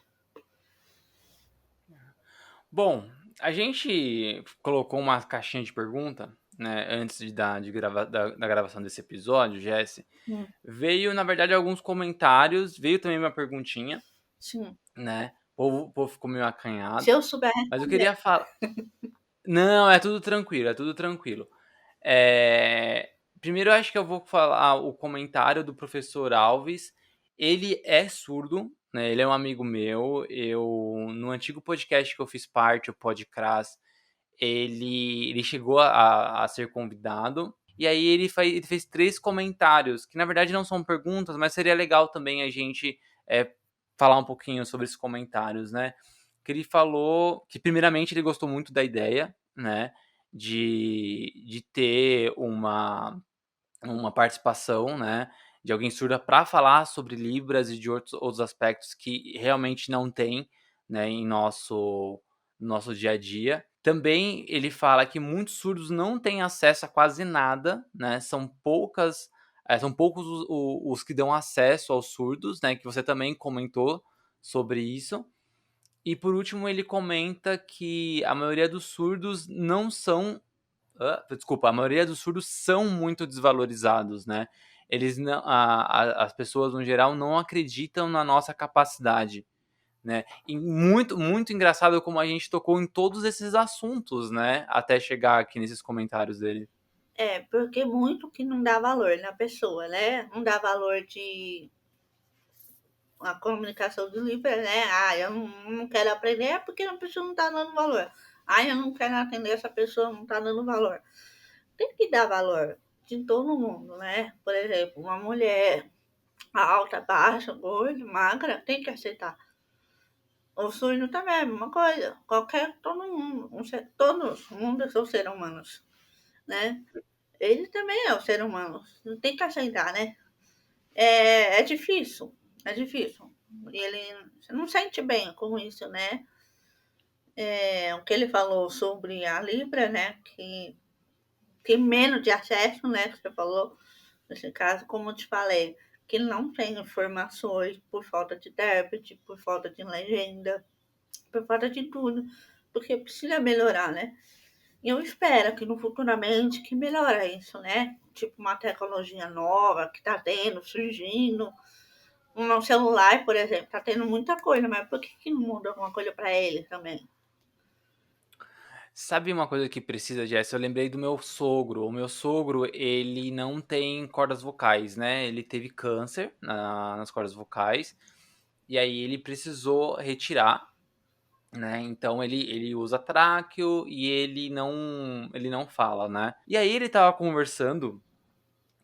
S1: Bom, a gente colocou uma caixinha de pergunta, né, antes da gravação desse episódio, Jesse. Veio, na verdade, alguns comentários, veio também uma perguntinha,
S3: Sim.
S1: né? O povo ficou meio acanhado.
S3: Se eu souber
S1: Mas eu
S3: responder.
S1: queria falar. Não, é tudo tranquilo, é tudo tranquilo. Primeiro, eu acho que eu vou falar o comentário do professor Alves. Ele é surdo, né? Ele é um amigo meu. No antigo podcast que eu fiz parte, o Podcras, ele chegou a ser convidado. E aí ele fez 3 comentários, que na verdade não são perguntas, mas seria legal também a gente falar um pouquinho sobre esses comentários, né? Que ele falou que primeiramente ele gostou muito da ideia, né? De ter uma participação, né? De alguém surda para falar sobre Libras e de outros aspectos que realmente não tem, né? Em nosso dia a dia. Também ele fala que muitos surdos não têm acesso a quase nada, né? São poucos os que dão acesso aos surdos, né? Que você também comentou sobre isso. E por último, ele comenta que a maioria dos surdos não são. Desculpa, a maioria dos surdos são muito desvalorizados, né? Eles não, as pessoas no geral não acreditam na nossa capacidade, né? E muito, muito engraçado como a gente tocou em todos esses assuntos, né? Até chegar aqui nesses comentários dele.
S3: Porque muito que não dá valor na pessoa, né? Não dá valor de a comunicação de Libras, né? Eu não quero aprender porque a pessoa não está dando valor. Eu não quero atender essa pessoa, não está dando valor. Tem que dar valor de todo mundo, né? Por exemplo, uma mulher alta, baixa, gorda, magra, tem que aceitar. O surdo também é a mesma coisa. Todo mundo, todo mundo são seres humanos, né? Ele também é um ser humano. Não tem que aceitar, né? É difícil. É difícil. E ele não sente bem com isso, né? O que ele falou sobre a Libra, né? Que tem menos de acesso, né? Que você falou, nesse caso, como eu te falei, que não tem informações por falta de intérprete, por falta de legenda, por falta de tudo, porque precisa melhorar, né? E eu espero que no futuramente que melhora isso, né? Tipo uma tecnologia nova que tá tendo, surgindo. Um celular, por exemplo, tá tendo muita coisa, mas por que não muda alguma coisa para ele também?
S1: Sabe uma coisa que precisa, Jess? Eu lembrei do meu sogro. O meu sogro, ele não tem cordas vocais, né? Ele teve câncer nas cordas vocais. E aí ele precisou retirar, né? Então ele usa tráqueo e ele não fala, né? E aí ele tava conversando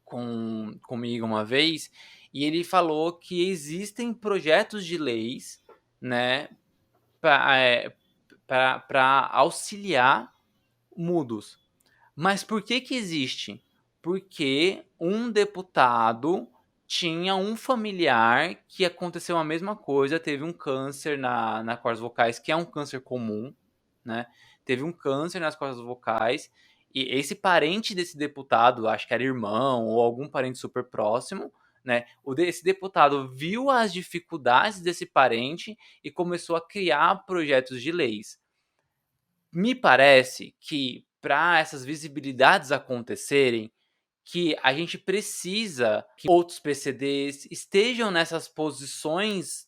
S1: comigo uma vez e ele falou que existem projetos de leis, né, para auxiliar mudos. Mas por que que existe? Porque um deputado tinha um familiar que aconteceu a mesma coisa, teve um câncer na cordas vocais, que é um câncer comum, né? Teve um câncer nas cordas vocais, e esse parente desse deputado, acho que era irmão ou algum parente super próximo, né? Esse deputado viu as dificuldades desse parente e começou a criar projetos de leis. Me parece que para essas visibilidades acontecerem, que a gente precisa que outros PCDs estejam nessas posições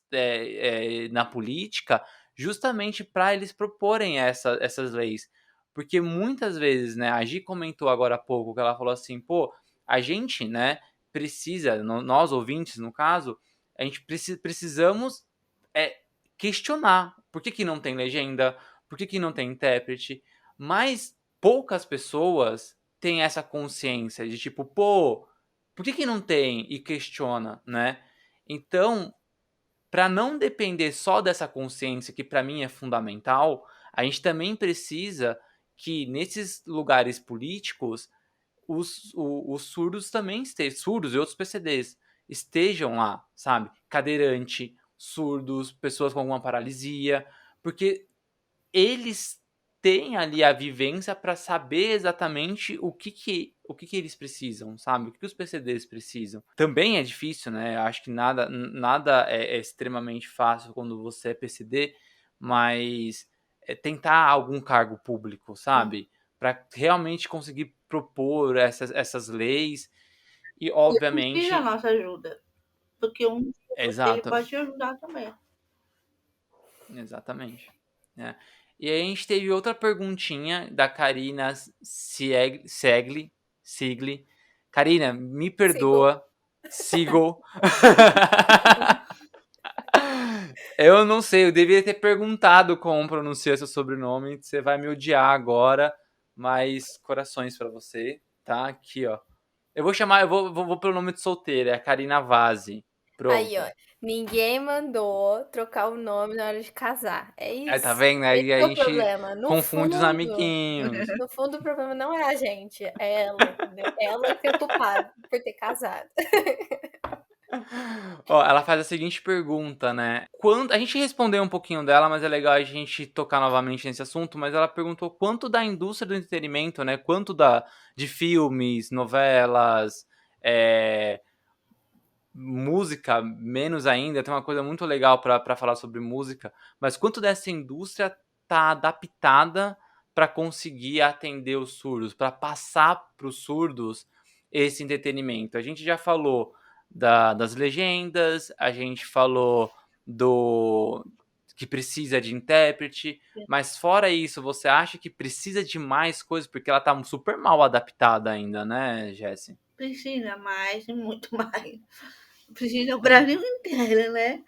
S1: na política, justamente para eles proporem essas leis. Porque muitas vezes, né, a Gi comentou agora há pouco que ela falou assim, pô, a gente, né, precisa, nós ouvintes, no caso, a gente precisamos questionar por que, que não tem legenda, por que, que não tem intérprete, mas poucas pessoas têm essa consciência de tipo, pô, por que, que não tem? E questiona, né? Então, para não depender só dessa consciência, que para mim é fundamental, a gente também precisa que nesses lugares políticos os surdos também estejam, surdos e outros PCDs estejam lá, sabe? Cadeirante, surdos, pessoas com alguma paralisia, porque eles têm ali a vivência para saber exatamente o que eles precisam, sabe? O que os PCDs precisam. Também é difícil, né? Acho que nada é extremamente fácil quando você é PCD, mas tentar algum cargo público, sabe? Para realmente conseguir propor essas leis e,
S3: Ele precisa da
S1: obviamente,
S3: nossa ajuda, porque ele
S1: exato,
S3: pode te ajudar também.
S1: exatamente. Né? E aí a gente teve outra perguntinha da Karina Sigli. Karina, me
S2: Sigo.
S1: perdoa. Sigo. Eu não sei, eu devia ter perguntado como pronunciar seu sobrenome. Você vai me odiar agora, mas corações pra você, tá? Aqui, ó. Eu vou chamar, eu vou pelo nome de solteira, é a Karina Vazzi.
S2: Aí, ó.
S1: Pronto.
S2: Ninguém mandou trocar o nome na hora de casar. É
S1: Aí tá
S2: isso.
S1: vendo?
S2: Esse
S1: Aí a
S2: é o
S1: gente
S2: problema. No
S1: confunde os
S2: fundo,
S1: amiguinhos.
S2: no fundo, o problema não é a gente, é ela, entendeu? Ela que é culpada por ter casado.
S1: Ó, ela faz a seguinte pergunta, né? A gente respondeu um pouquinho dela, mas é legal a gente tocar novamente nesse assunto. Mas ela perguntou quanto da indústria do entretenimento, né? Quanto de filmes, novelas, música, menos ainda. Tem uma coisa muito legal para falar sobre música. Mas quanto dessa indústria tá adaptada para conseguir atender os surdos, para passar para os surdos esse entretenimento? A gente já falou das legendas, a gente falou do que precisa de intérprete, mas fora isso, você acha que precisa de mais coisas? Porque ela tá super mal adaptada ainda, né, Jessie?
S3: Precisa mais e muito mais. Precisa o Brasil inteiro, né?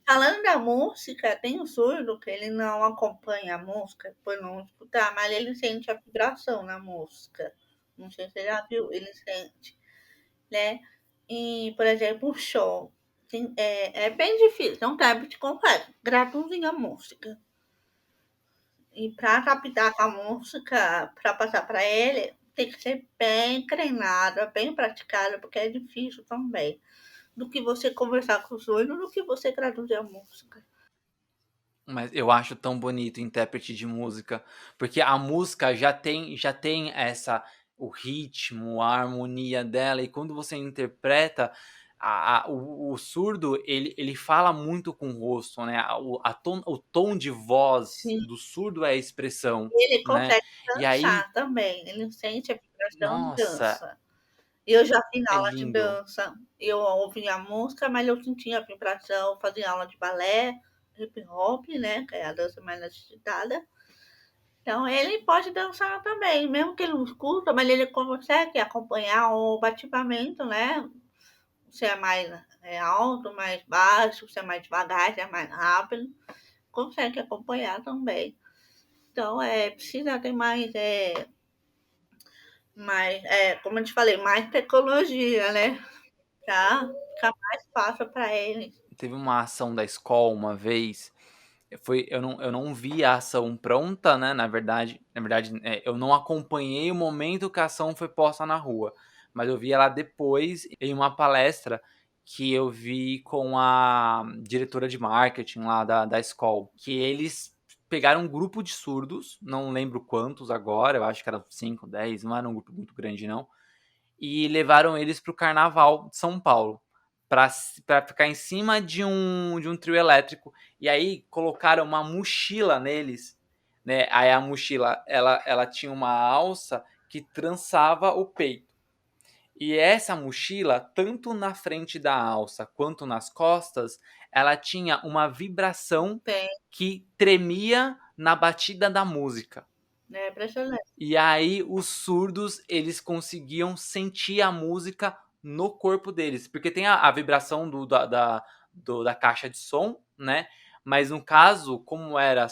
S3: Falando da música, tem o surdo que ele não acompanha a música por não escutar, mas ele sente a vibração na música. Não sei se você já viu, ele sente, né? E, por exemplo, o show. É bem difícil, é um tablet completo, gratuzinho a música. E para captar a música, para passar para ele, tem que ser bem treinado, bem praticado, porque é difícil também. do que você conversar com os olhos, do que você traduzir a música.
S1: Mas eu acho tão bonito intérprete de música, porque a música já tem essa o ritmo, a harmonia dela, e quando você interpreta, o surdo, ele fala muito com o rosto, né, o tom de voz
S3: Sim,
S1: do surdo é a expressão,
S3: ele
S1: né,
S3: consegue
S1: e aí
S3: dançar também, ele sente a vibração e
S1: nossa,
S3: dança. Eu já fiz
S1: é
S3: aula de
S1: lindo.
S3: dança, eu ouvia a música, mas eu sentia a vibração, fazia aula de balé, hip hop, né, que é a dança mais agitada. Então ele pode dançar também, mesmo que ele não escuta, mas ele consegue acompanhar o batimento, né? Se é mais alto, mais baixo, se é mais devagar, se é mais rápido, consegue acompanhar também. Então precisa ter como eu te falei, mais tecnologia, né? Pra ficar mais fácil para ele.
S1: Teve uma ação da escola uma vez, eu não vi a ação pronta, né, na verdade, eu não acompanhei o momento que a ação foi posta na rua, mas eu vi ela depois em uma palestra que eu vi com a diretora de marketing lá da escola, que eles pegaram um grupo de surdos, não lembro quantos agora, eu acho que eram 5, 10, não era um grupo muito grande não, e levaram eles para o Carnaval de São Paulo, para ficar em cima de um trio elétrico. E aí colocaram uma mochila neles, né? Aí a mochila ela tinha uma alça que trançava o peito. E essa mochila, tanto na frente da alça quanto nas costas, ela tinha uma vibração
S3: Tem,
S1: que tremia na batida da música.
S3: né? Impressionante.
S1: E aí os surdos, eles conseguiam sentir a música no corpo deles, porque tem a vibração da caixa de som, né? Mas no caso, como era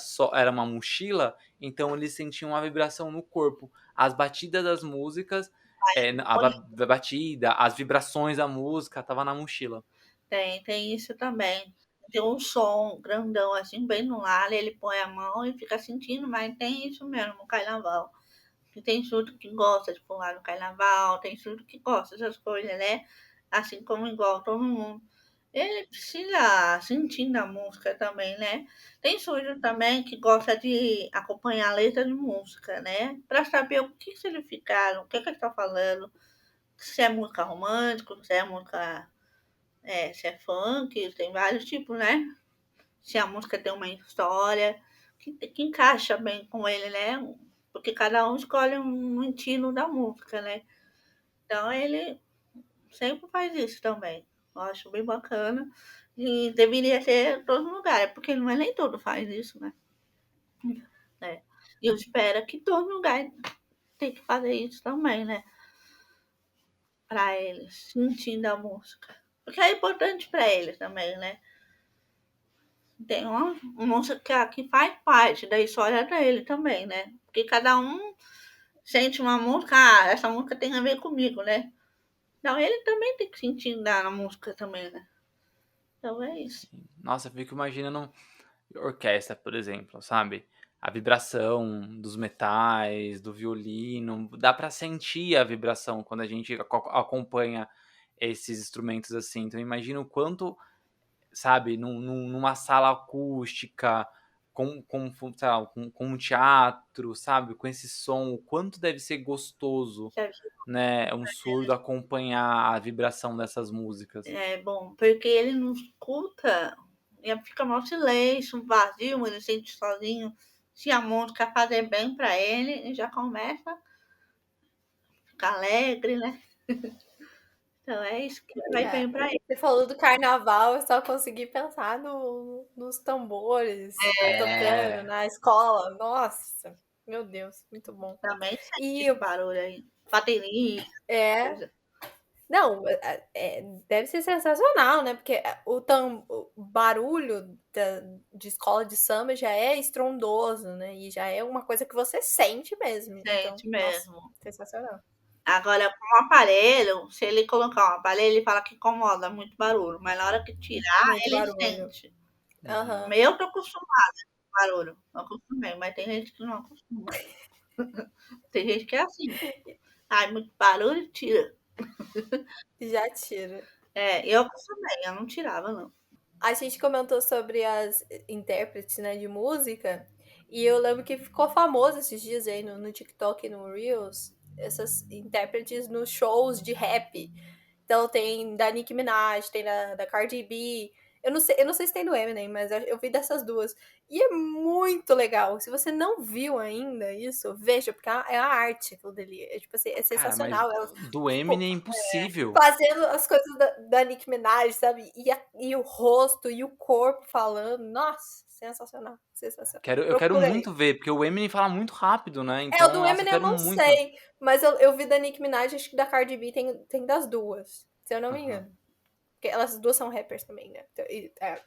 S1: uma mochila, então eles sentiam a vibração no corpo. As batidas das músicas, batida, as vibrações da música, tava na mochila.
S3: Tem isso também. Tem um som grandão, assim, bem no ar, ele põe a mão e fica sentindo, mas tem isso mesmo no carnaval. E tem surdo que gosta de pular no carnaval, tem surdo que gosta dessas coisas, né? Assim como igual todo mundo. Ele precisa sentir na música também, né? Tem surdo também que gosta de acompanhar a letra de música, né? Para saber o que significaram, o que ele está falando, se é música romântica, se é música se é funk, tem vários tipos, né? Se a música tem uma história que encaixa bem com ele, né? Porque cada um escolhe um estilo da música, né? Então ele sempre faz isso também. Eu acho bem bacana. E deveria ser em todo lugar, porque não é nem todo faz isso, né? É. E eu espero que todo lugar tem que fazer isso também, né? Para eles, sentindo a música. Porque é importante para eles também, né? Tem uma música que faz parte da história dele também, né? Porque cada um sente uma música, essa música tem a ver comigo, né? Então ele também tem que sentir na música também, né? Então é isso.
S1: Sim. Nossa, eu fico imaginando orquestra, por exemplo, sabe? A vibração dos metais, do violino, dá pra sentir a vibração quando a gente acompanha esses instrumentos assim. Então imagina o quanto, sabe, numa sala acústica, sei lá, com um teatro, sabe, com esse som, o quanto deve ser gostoso, né, um surdo acompanhar a vibração dessas músicas.
S3: É bom, porque ele não escuta, e fica mal silêncio, um vazio, ele sente sozinho. Se a música fazer bem para ele, ele já começa a ficar alegre, né? Então é isso que vai
S2: É,
S3: bem para ele.
S2: você falou do carnaval, eu só consegui pensar nos tambores tocando
S1: É,
S2: na escola. Nossa, meu Deus, muito bom.
S3: Também sente
S2: E
S3: esse barulho aí. Bateria,
S2: é,
S3: coisa.
S2: não, deve ser sensacional, né? Porque o barulho de escola de samba já é estrondoso, né? E já é uma coisa que você sente mesmo. Então,
S3: Sente
S2: nossa,
S3: mesmo.
S2: sensacional.
S3: Agora, com o aparelho, se ele colocar um aparelho, ele fala que incomoda muito barulho. Mas na hora que tirar,
S2: Muito
S3: ele
S2: barulho.
S3: sente.
S2: Aham.
S3: Eu tô acostumada com barulho. Não acostumei, mas tem gente que não acostuma. Tem gente que é assim. Ai, muito barulho, tira.
S2: Já tira.
S3: Eu também, eu não tirava, não.
S2: A gente comentou sobre as intérpretes, né, de música, e eu lembro que ficou famoso esses dias aí no TikTok e no Reels, essas intérpretes nos shows de rap. Então tem da Nicki Minaj, tem da Cardi B. Eu não sei se tem do Eminem, mas eu vi dessas duas. E é muito legal. Se você não viu ainda isso, veja, porque é a arte aquilo dali. É, tipo assim, é
S1: Cara, mas
S2: sensacional. Elas,
S1: do
S2: tipo,
S1: Eminem é impossível.
S2: fazendo as coisas da Nicki Minaj, sabe? E o rosto e o corpo falando. Nossa, sensacional. Sensacional.
S1: Eu quero
S2: Procura aí.
S1: muito ver, porque o Eminem fala muito rápido, né?
S2: É, o
S1: Então,
S2: do
S1: nossa, eu
S2: Eminem eu
S1: quero
S2: não
S1: muito.
S2: sei, mas eu vi da Nicki Minaj, acho que da Cardi B tem das duas, se eu não me
S1: Aham.
S2: engano. Porque elas duas são rappers também, né? Então,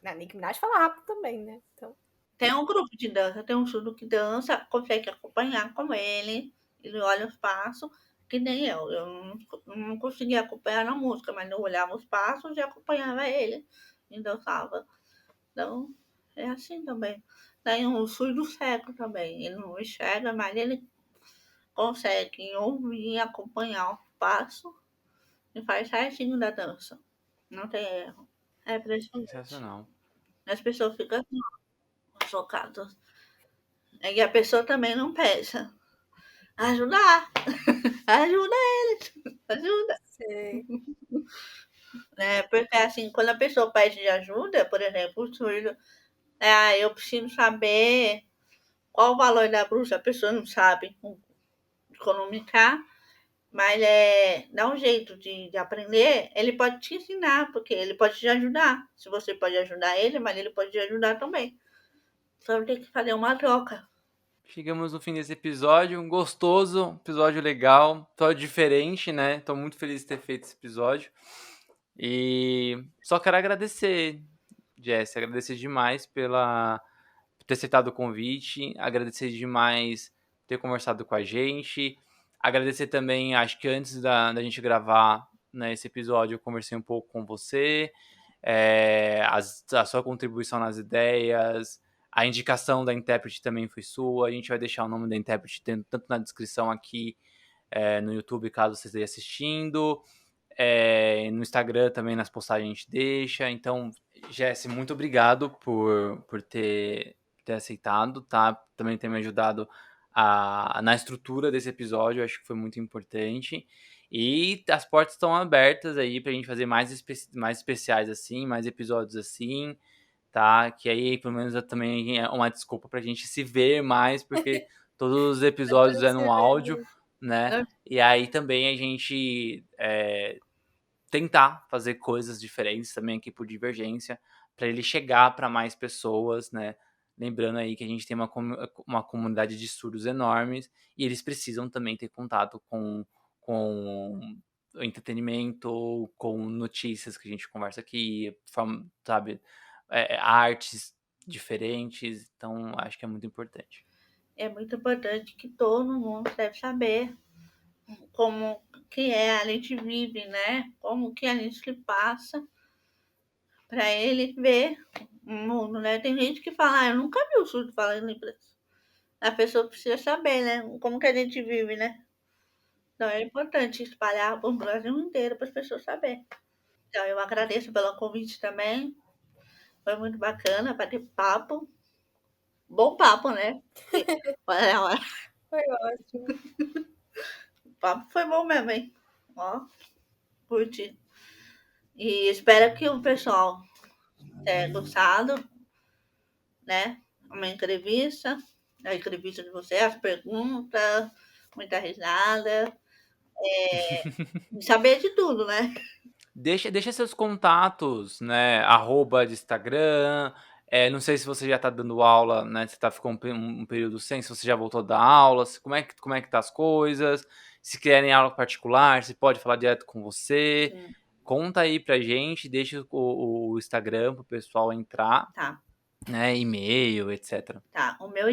S2: a Nicki Minaj fala rápido também, né? Então,
S3: Tem um grupo de dança, tem um estudo que dança, consegue acompanhar com ele olha os passos, que nem eu não conseguia acompanhar na música, mas eu olhava os passos e acompanhava ele e dançava. Então, é assim também. Tem um surdo cego também, ele não enxerga, mas ele consegue ouvir e acompanhar o passo e faz certinho da dança. Não tem erro. É impressionante.
S1: Sensacional.
S3: As pessoas ficam assim, chocadas. E a pessoa também não pensa. Ajudar, ajuda eles, ajuda.
S2: sei.
S3: Né? Porque assim, quando a pessoa pede ajuda, por exemplo, o surdo, eu preciso saber qual o valor da bruxa, a pessoa não sabe economizar, mas dá um jeito de aprender, ele pode te ensinar, porque ele pode te ajudar. Se você pode ajudar ele, mas ele pode te ajudar também. Só tem que fazer uma troca.
S1: Chegamos no fim desse episódio, um gostoso, episódio legal, episódio diferente, né? Tô muito feliz de ter feito esse episódio. E só quero agradecer, Jess, agradecer demais por ter aceitado o convite, agradecer demais por ter conversado com a gente, agradecer também, acho que antes da gente gravar, né, esse episódio, eu conversei um pouco com você, a sua contribuição nas ideias, a indicação da intérprete também foi sua, a gente vai deixar o nome da intérprete tanto na descrição aqui no YouTube, caso você esteja assistindo, no Instagram também, nas postagens a gente deixa. Então, Jesse, muito obrigado por ter aceitado, tá? Também ter me ajudado na estrutura desse episódio, eu acho que foi muito importante. E as portas estão abertas aí pra gente fazer mais especiais assim, mais episódios assim, tá? Que aí, pelo menos, também é uma desculpa pra gente se ver mais, porque todos os episódios é no áudio, né? E aí também a gente tentar fazer coisas diferentes também aqui por Divergência, para ele chegar para mais pessoas, né? Lembrando aí que a gente tem uma comunidade de surdos enormes e eles precisam também ter contato com o entretenimento, com notícias que a gente conversa aqui, sabe, artes diferentes. Então, acho que é muito importante.
S3: É muito importante que todo mundo deve saber como que a gente vive, né? Como que a gente passa para ele ver o mundo, né? Tem gente que fala, eu nunca vi o surdo falando inglês. A pessoa precisa saber, né? Como que a gente vive, né? Então é importante espalhar o Brasil inteiro para as pessoas saberem. Então eu agradeço pelo convite também. Foi muito bacana bater papo. Bom papo, né? Olha,
S2: Foi ótimo.
S3: o papo foi bom mesmo, hein? Ó, curti. E espero que o pessoal tenha gostado, né? A entrevista de você, as perguntas, muita risada, saber de tudo, né?
S1: Deixa seus contatos, né? Arroba de Instagram. Não sei se você já tá dando aula, né? Você ficou um período sem, se você já voltou a dar aula, como é que tá as coisas. Se querem aula particular, se pode falar direto com você.
S3: Sim.
S1: Conta aí pra gente, deixa o Instagram pro pessoal entrar,
S3: Tá,
S1: né? E-mail, etc.
S3: tá. O meu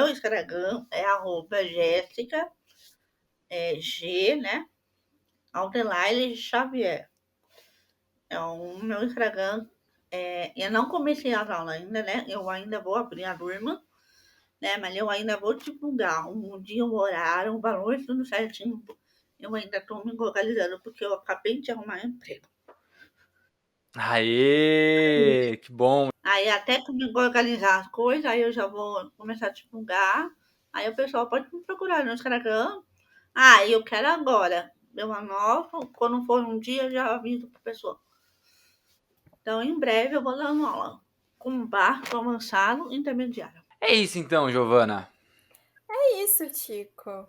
S3: Instagram é arroba Jéssica, G, né? Aldelaine Xavier. É o meu Instagram. Eu não comecei as aulas ainda, né? Eu ainda vou abrir a turma, né? Mas eu ainda vou divulgar um dia, um horário, um valor, tudo certinho. Eu ainda estou me localizando porque eu acabei de arrumar emprego.
S1: Aê! Que bom.
S3: Aí até comigo organizar as coisas, aí eu já vou começar a divulgar. Aí o pessoal pode me procurar no Instagram. Ah, eu quero agora. Eu anoto, quando for um dia eu já aviso para a pessoa. Então, em breve eu vou dando aula com barco avançado intermediário.
S1: É isso então, Giovana.
S2: É isso, Tico.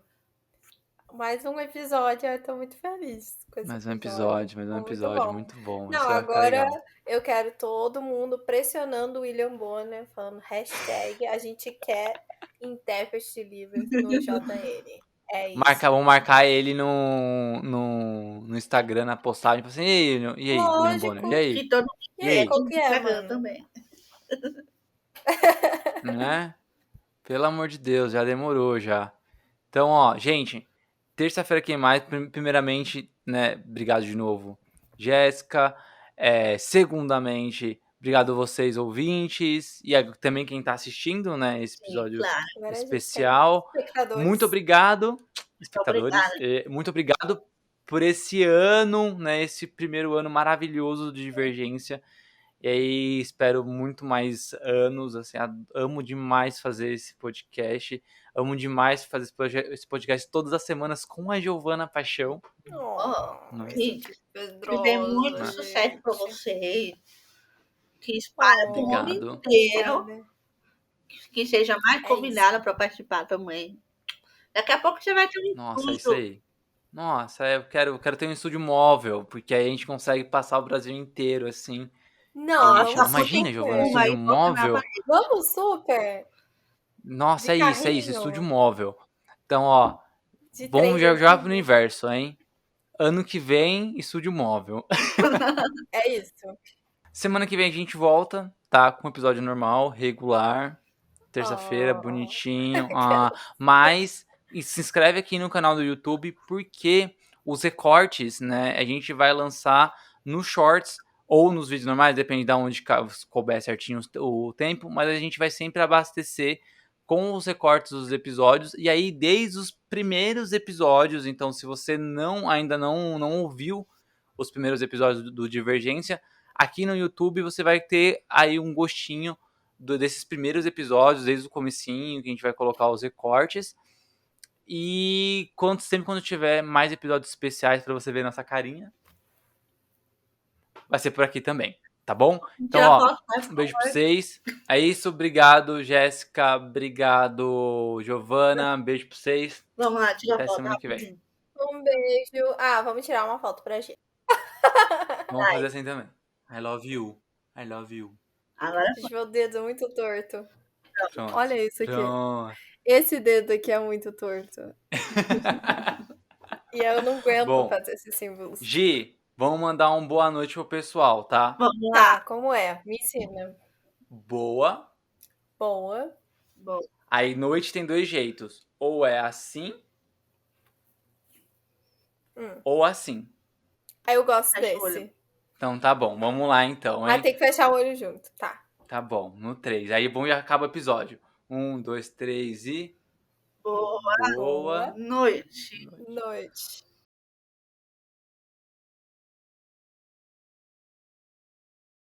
S2: Mais um episódio, eu tô muito feliz com esse
S1: Mais um
S2: episódio.
S1: episódio,
S2: Foi muito bom.
S1: muito bom.
S2: Não,
S1: Isso vai ficar
S2: agora
S1: legal.
S2: eu quero todo mundo pressionando o William Bonner, falando hashtag a gente quer intérprete de Libras no JN. É isso.
S1: Vamos marcar ele no Instagram, na postagem. Assim, e aí, William Bonner? E
S2: Lógico.
S1: aí?
S3: Que todo mundo
S2: E
S1: E
S2: aí,
S1: aí?
S2: qual que é,
S3: Instagram
S2: mano?
S3: também.
S1: Né? Pelo amor de Deus, já demorou já. Então, ó, gente, terça-feira quem mais? Primeiramente, né, obrigado de novo, Jéssica. Segundamente, obrigado a vocês, ouvintes, e também quem tá assistindo, né, esse
S3: Sim,
S1: episódio
S3: claro.
S2: Agora a gente tem
S1: especial.
S2: espectadores.
S1: Muito obrigado, espectadores.
S3: Obrigada.
S1: Muito obrigado por esse ano, né, esse primeiro ano maravilhoso de Divergência. E aí, espero muito mais anos, assim, amo demais fazer esse podcast, amo demais fazer esse podcast todas as semanas com a Giovana Paixão.
S2: Oh,
S1: Né?
S2: esse
S3: Gente, que dê
S2: pedroso,
S3: muito
S1: Né?
S3: sucesso para
S2: gente.
S3: vocês. Que espalhe pro mundo
S1: Obrigado.
S3: inteiro.
S2: Obrigada.
S3: Que seja mais
S2: É
S3: convidada para participar também. Daqui a pouco você vai ter um
S1: Nossa, é isso
S3: estúdio.
S1: aí. Nossa, eu quero ter um estúdio móvel, porque aí a gente consegue passar o Brasil inteiro, assim.
S2: Não,
S1: Gente,
S3: Nossa,
S2: vamos
S3: puta
S1: imagina, Giovana, um
S2: super.
S3: uma
S1: estúdio
S3: aí, bota na
S1: móvel.
S3: parede.
S2: Vamos super.
S1: Nossa,
S2: De
S1: é isso, estúdio
S2: carrinho.
S1: móvel. Então, ó,
S2: De
S1: vamos
S2: trem
S1: já pro
S2: vermelho.
S1: universo, hein? Ano que vem, estúdio móvel.
S2: É isso.
S1: Semana que vem a gente volta, tá? Com um episódio normal, regular. Terça-feira,
S2: Oh.
S1: bonitinho. Mas se inscreve aqui no canal do YouTube, porque os recortes, né? A gente vai lançar nos shorts ou nos vídeos normais, depende de onde couber certinho o tempo. Mas a gente vai sempre abastecer com os recortes dos episódios. E aí, desde os primeiros episódios, então, se você ainda não ouviu os primeiros episódios do Divergência, aqui no YouTube você vai ter aí um gostinho desses primeiros episódios, desde o comecinho, que a gente vai colocar os recortes. E sempre quando tiver mais episódios especiais para você ver nossa carinha, vai ser por aqui também, tá bom? Então,
S3: Tira
S1: ó,
S3: foto, né,
S1: um
S3: por
S1: beijo pra
S3: favor.
S1: vocês. É isso, obrigado, Jéssica, obrigado, Giovana, um beijo pra vocês.
S3: Vamos lá, tira
S1: Até
S3: foto
S1: semana que vem.
S3: rapidinho.
S2: Um beijo. Ah, vamos tirar uma foto pra gente.
S1: Vamos fazer assim também. I love you. I love you.
S3: Agora
S2: Gente, meu dedo é muito torto.
S1: Pronto.
S2: Olha isso aqui.
S1: Pronto.
S2: Esse dedo aqui é muito torto. E eu não aguento
S1: Bom,
S2: fazer esses símbolos.
S1: Gi, vamos mandar um boa noite pro pessoal, tá?
S3: vamos lá.
S2: Tá, como é? Me ensina.
S1: Boa.
S2: Boa.
S3: Bom,
S1: Aí noite tem dois jeitos. Ou é assim, ou assim.
S2: Aí eu gosto
S3: Fecha o
S2: desse.
S3: olho.
S1: Então tá bom, vamos lá então,
S2: Mas
S1: hein?
S2: tem que fechar o olho junto. Tá.
S1: Tá bom, no 3. Aí bom, já acaba o episódio. 1, 2, 3 e...
S3: boa
S1: Boa
S3: noite.
S2: Noite.